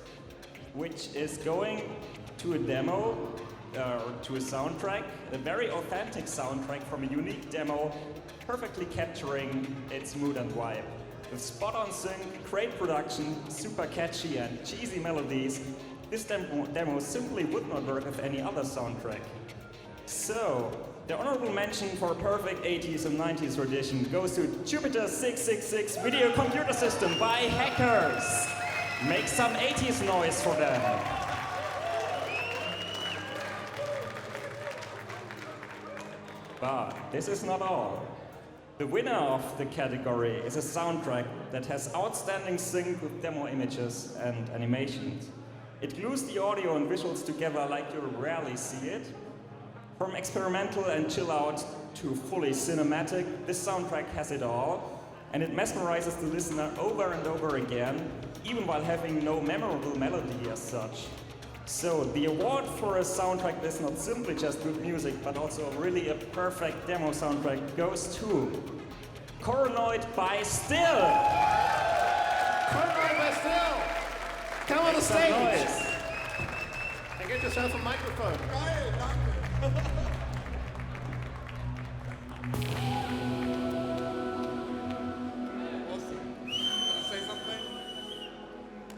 which is going to a demo, to a soundtrack, a very authentic soundtrack from a unique demo, perfectly capturing its mood and vibe. With spot-on sync, great production, super catchy and cheesy melodies, this demo simply would not work with any other soundtrack. So, the honorable mention for a perfect 80s and 90s rendition goes to Jupiter 666 Video Computer System by Hackers. Make some 80s noise for them. But this is not all. The winner of the category is a soundtrack that has outstanding sync with demo images and animations. It glues the audio and visuals together like you rarely see it. From experimental and chill out to fully cinematic, this soundtrack has it all, and it mesmerizes the listener over and over again, even while having no memorable melody as such. So the award for a soundtrack that's not simply just good music, but also really a perfect demo soundtrack goes to Coronoid by Still! Coronoid by Still! Come on the stage! And get yourself a microphone.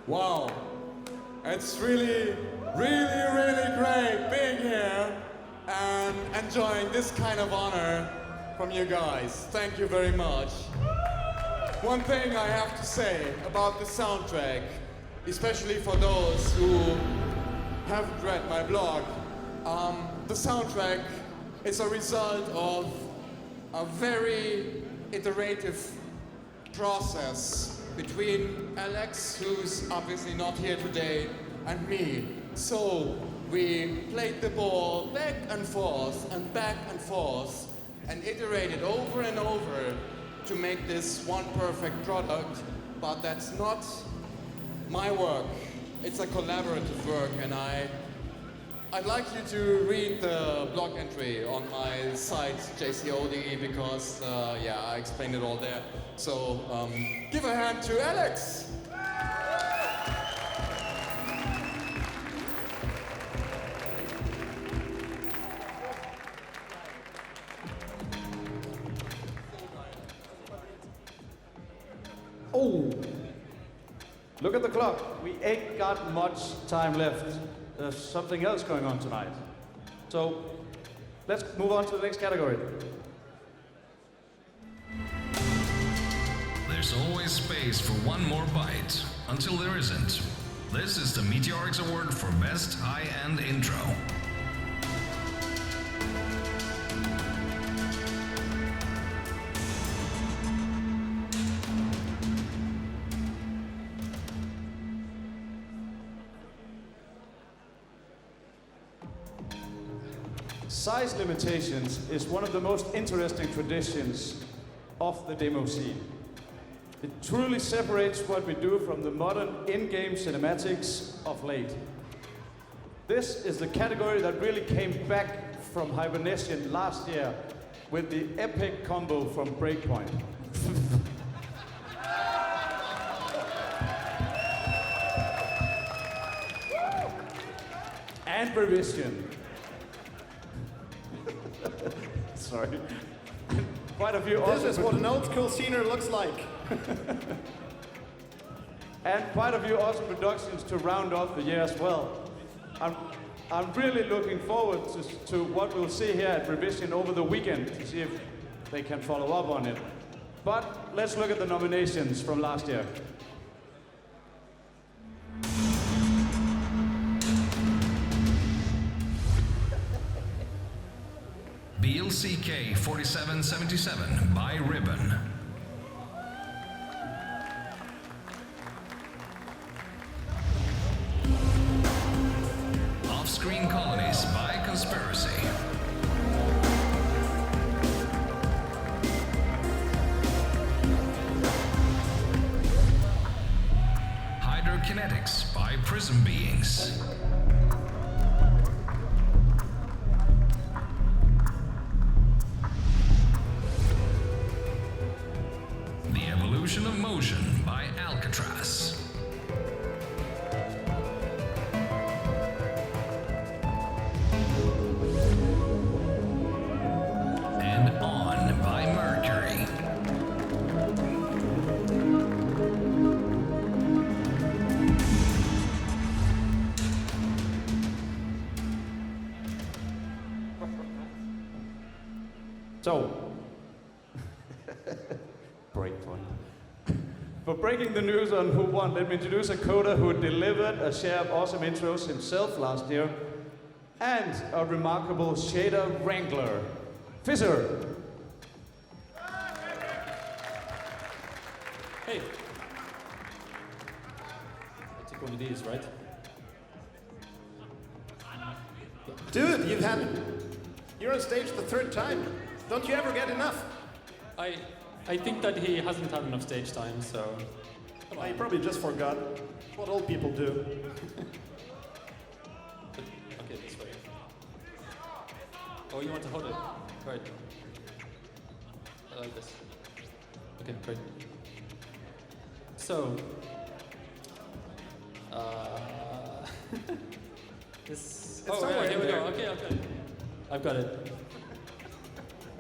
Wow, it's really great being here and enjoying this kind of honor from you guys. Thank you very much. One thing I have to say about the soundtrack, especially for those who haven't read my blog, the soundtrack is a result of a very iterative process between Alex, who's obviously not here today, and me. So we played the ball back and forth and iterated over and over to make this one perfect product, but that's not my work. It's a collaborative work, and I'd like you to read the blog entry on my site, JCOD, because yeah, I explained it all there. So give a hand to Alex. Oh, look at the clock. We ain't got much time left. There's something else going on tonight. So let's move on to the next category. There's always space for one more bite, until there isn't. This is the Meteoriks Award for Best High-End Intro. Size limitations is one of the most interesting traditions of the demo scene. It truly separates what we do from the modern in-game cinematics of late. This is the category that really came back from hibernation last year with the epic combo from Breakpoint. and revision. Sorry. Quite a few This awesome is what an old school scener looks like. and quite a few awesome productions to round off the year as well. I'm really looking forward to what we'll see here at Revision over the weekend to see if they can follow up on it. But let's look at the nominations from last year. BLCK 4777 by Ribbon. Off-Screen Colonies by Conspiracy. Hydrokinetics by Prism Beings. The Evolution of Motion by Alcatraz. And On by Mercury. So, breakpoint. For breaking the news on who won, let me introduce a coder who delivered a share of awesome intros himself last year, and a remarkable shader wrangler, Fisher. Hey. I take one of these, right? Dude, you're on stage the third time. Don't you ever get enough? I think that he hasn't had enough stage time, so... Well, you probably just forgot what old people do. Okay, this way. Oh, you want to hold it? Right. I like this. Okay, great. So... this... It's Oh, yeah, here we there. go. Okay. I've got it.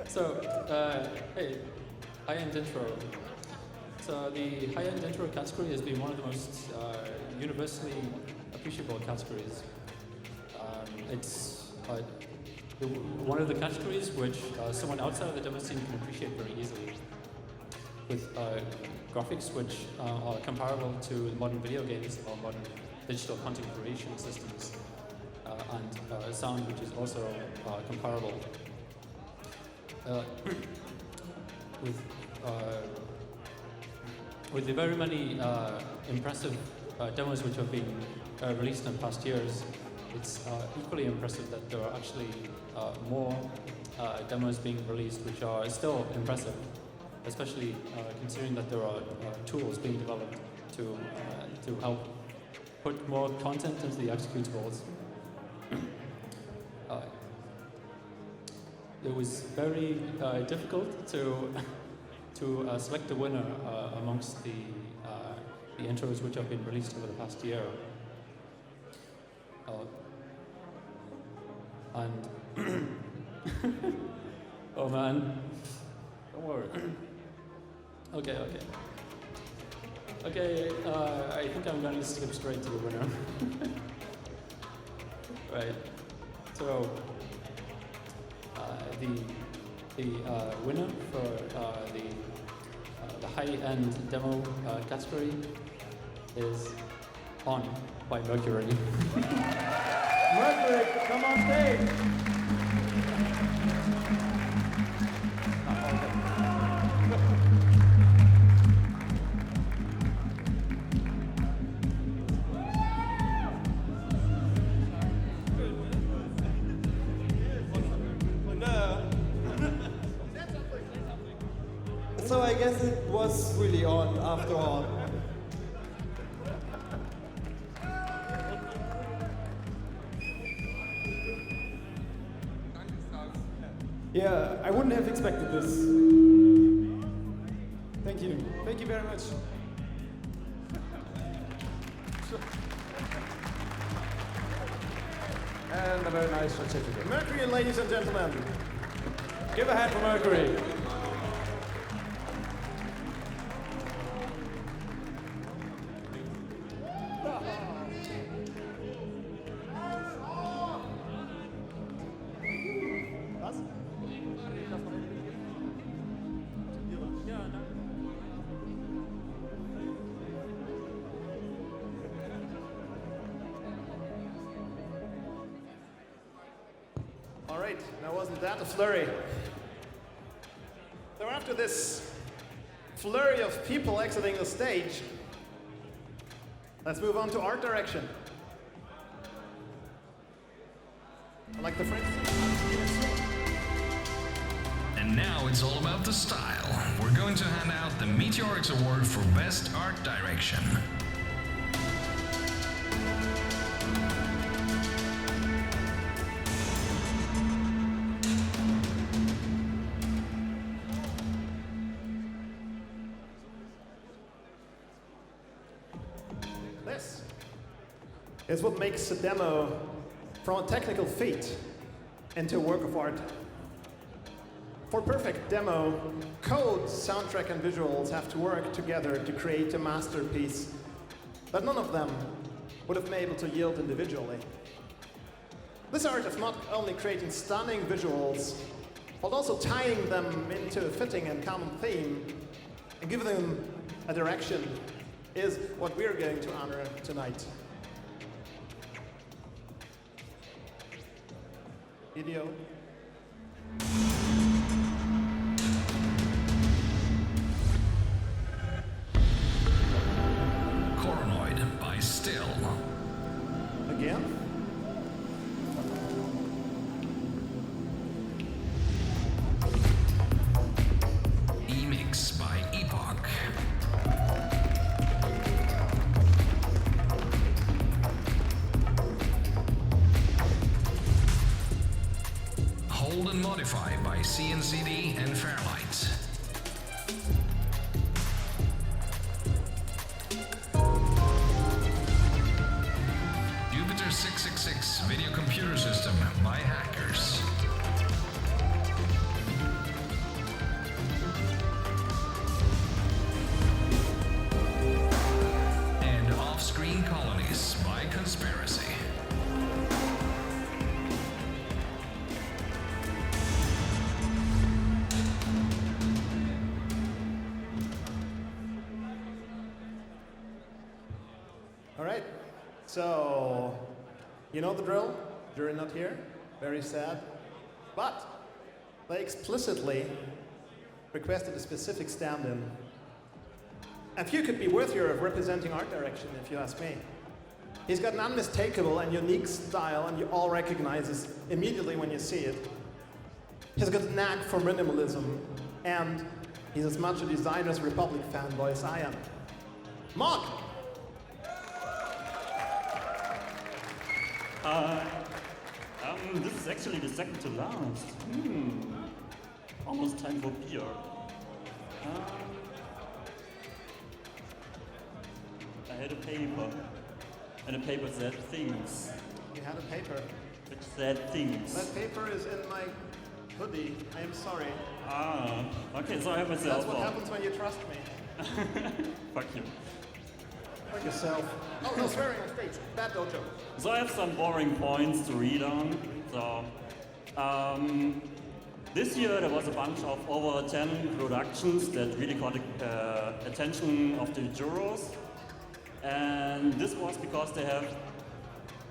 So, hey, high-end intro. So the high-end intro category has been one of the most universally appreciable categories. It's one of the categories which someone outside of the demo scene can appreciate very easily. With graphics which are comparable to modern video games or modern digital content creation systems, and sound which is also comparable. With the very many impressive demos which have been released in past years, it's equally impressive that there are actually more demos being released which are still impressive, especially considering that there are tools being developed to help put more content into the executables. It was very difficult to select the winner amongst the intros which have been released over the past year. And oh man, don't worry. Okay. I think I'm going to skip straight to the winner. Right. So. The winner for the high-end demo category is On by Mercury. Mercury, come on stage. So I guess it was really On after all. Yeah, I wouldn't have expected this. Thank you. Thank you very much. and a very nice certificate. Mercury, ladies and gentlemen. Give a hand for Mercury. All right, now wasn't that a flurry? So after this flurry of people exiting the stage, let's move on to art direction. I like the French. And now it's all about the style. We're going to hand out the Meteoriks Award for Best Art Direction. This is what makes a demo from a technical feat into a work of art. For perfect demo, code, soundtrack, and visuals have to work together to create a masterpiece that none of them would have been able to yield individually. This art of not only creating stunning visuals, but also tying them into a fitting and common theme and giving them a direction is what we're going to honor tonight. Video. Coronoid by Still. Again? E-Mix by Epoch. Hold and Modify by CNCD and Fairlight. Jupiter 666 Video Computer System by Hackers. And Off-Screen Colonies by Conspiracy. All right, so you know the drill. Jury not here, very sad. But they explicitly requested a specific stand-in. And few could be worthier of representing art direction, if you ask me. He's got an unmistakable and unique style, and you all recognize this immediately when you see it. He's got a knack for minimalism, and he's as much a Designers Republic fanboy as I am. Mark! This is actually the second to last. Almost time for beer. I had a paper. And the paper said things. You had a paper. Which said things. That paper is in my hoodie. I am sorry. Okay, so I have myself. That's what happens when you trust me. Fuck you. Fuck yourself. Oh, no swearing on stage. Bad dojo. So I have some boring points to read on. So, this year there was a bunch of over 10 productions that really caught the attention of the jurors. And this was because they have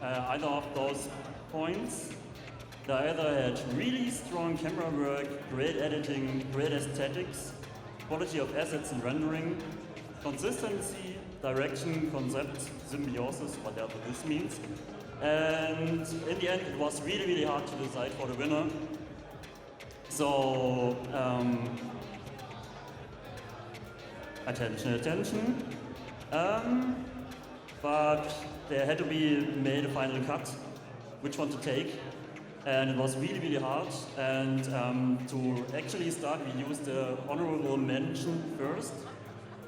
either of those points. They either had really strong camera work, great editing, great aesthetics, quality of assets and rendering, consistency, direction, concept, symbiosis, whatever this means. And in the end, it was really, really hard to decide for the winner. So, attention. But there had to be made a final cut, which one to take. And it was really, really hard. And to actually start, we used the honorable mention first,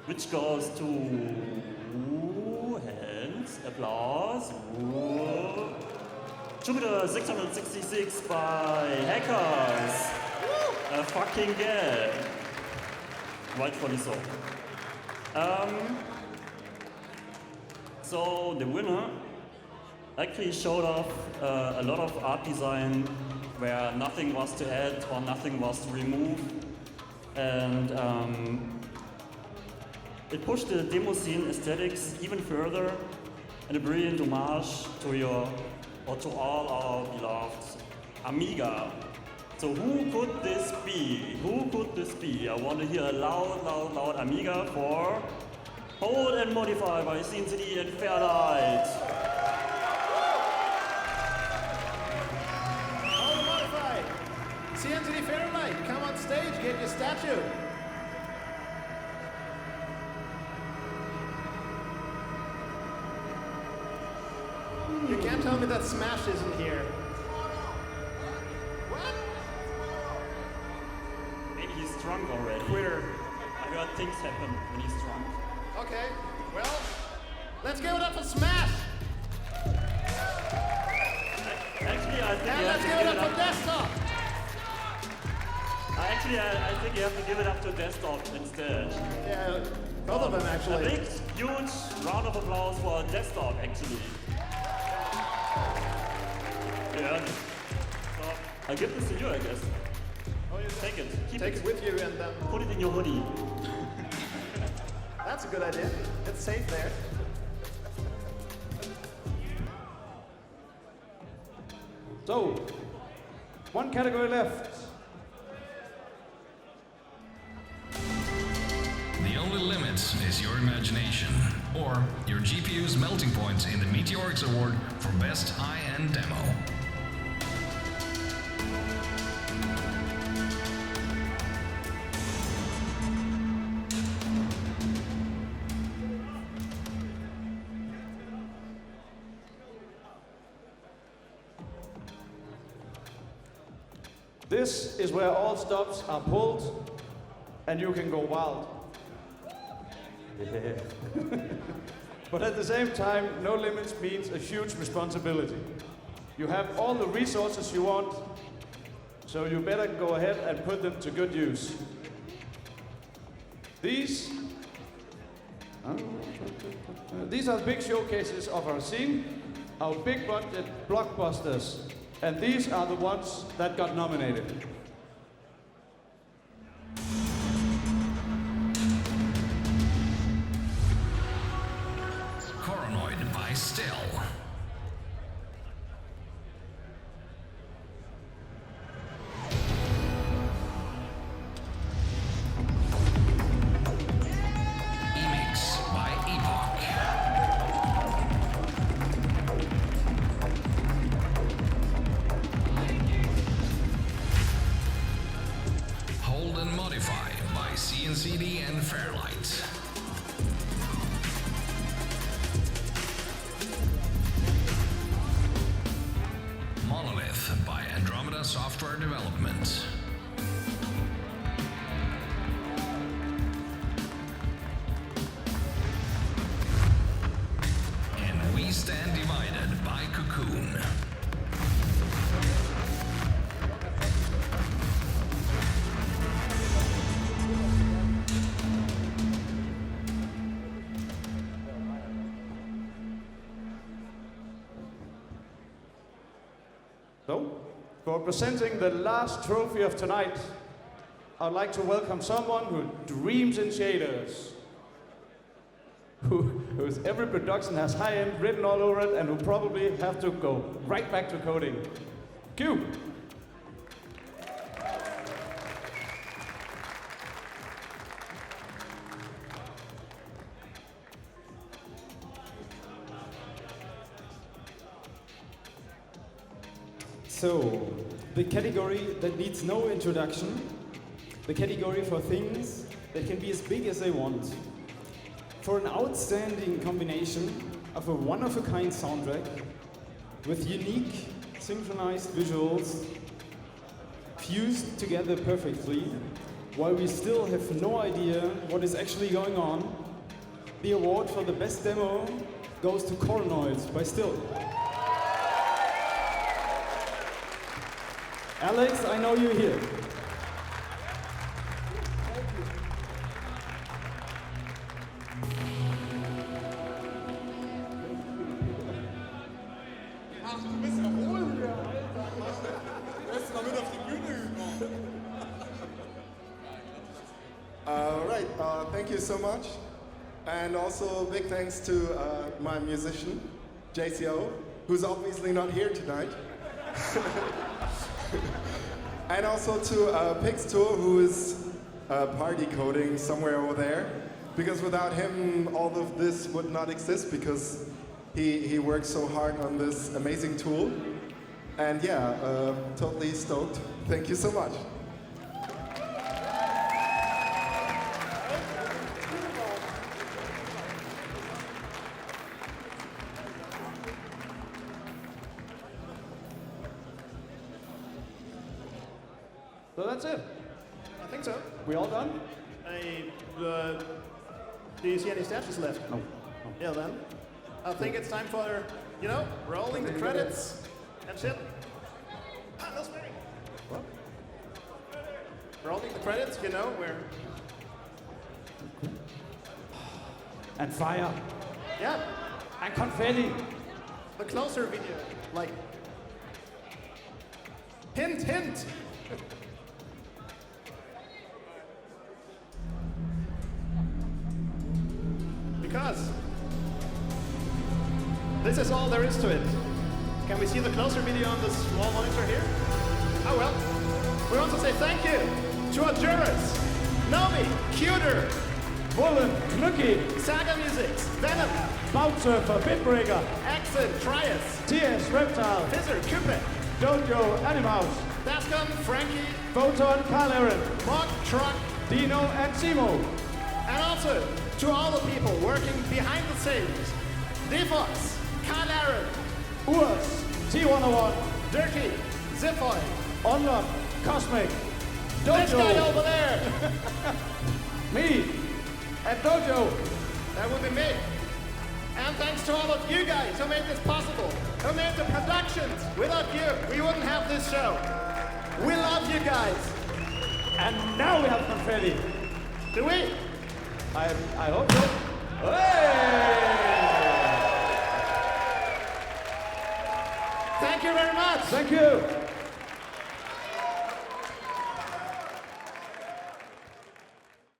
which goes to hands, applause. Jupiter 666 by Hackers. A fucking yeah. Rightfully so. So the winner actually showed off a lot of art design where nothing was to add or nothing was to remove. And it pushed the Demoscene aesthetics even further and a brilliant homage to all our beloved Amiga. So who could this be? Who could this be? I want to hear a loud, loud, loud Amiga for Hold and Modify by CRTC and Fairlight. Hold and Modify. CRTC Fairlight, come on stage, get your statue. You can't tell me that Smash isn't here. What? Maybe he's drunk already. Quitter. I heard things happen when he's drunk. Okay, well, let's give it up for Smash. Actually, I think And you have let's to give it up for Desktop. I think you have to give it up to Desktop instead. Yeah, both of them actually. A big, huge round of applause for Desktop, actually. Yeah. So, I'll give this to you, I guess. Oh, you Take it. Keep take it with you and then Put it in your hoodie. that's a good idea. It's safe there. So, one category left. The only limit is your imagination, or your GPU's melting point in the Meteoriks Award for Best High-End Demo. This is where all stops are pulled and you can go wild. Yeah. But at the same time, no limits means a huge responsibility. You have all the resources you want, so you better go ahead and put them to good use. These are big showcases of our scene, our big budget blockbusters, and these are the ones that got nominated. Coronoid by Still. Emix by Epoch. Hold and Modify by CNCD and Fairlight. Monolith by Andromeda Software Development. And We Stand Divided by Cocoon. So, for presenting the last trophy of tonight, I'd like to welcome someone who dreams in shaders, whose every production has high-end written all over it, and who probably have to go right back to coding. Q. So, the category that needs no introduction, the category for things that can be as big as they want, for an outstanding combination of a one-of-a-kind soundtrack with unique synchronized visuals fused together perfectly, while we still have no idea what is actually going on, the award for the best demo goes to Coronoid by Still. Alex, I know you're here. Right, thank you so much. And also big thanks to my musician, JCO, who's obviously not here tonight. And also to Pix Tour, who is party coding somewhere over there. Because without him, all of this would not exist, because he works so hard on this amazing tool. And yeah, totally stoked. Thank you so much. So that's it. I think so. We all done? Do you see any statues left? No. Yeah, then. I think it's time for, rolling the credits and shit. Ah, no swearing. What? Rolling the credits, where... And fire. Yeah. And confetti. The closer video. Like... Hint, hint! Because this is all there is to it. Can we see the closer video on the small monitor here? Oh well. We want to say thank you to our jurors. Nomi, Cuter, Woolen, Nuki, Saga Musics, Venom, Bouncer, Bitbreaker, Accent, Trias, TS, Reptile, Fizzer, Cupid, Dojo, Animaus, Dascon, Frankie, Photon, Carl Aaron, Mock, Truck, Dino, and Simo. And also to all the people working behind the scenes. Defox, Carl Aaron, Urs, T101, Dirty, Ziphoy, Onlock, Cosmic, this Dojo, guy over there, me, and Dojo. That would be me. And thanks to all of you guys who made this possible, who made the productions. Without you, we wouldn't have this show. We love you guys. And now we have confetti. Do we? I hope so. Hey! Thank you very much. Thank you.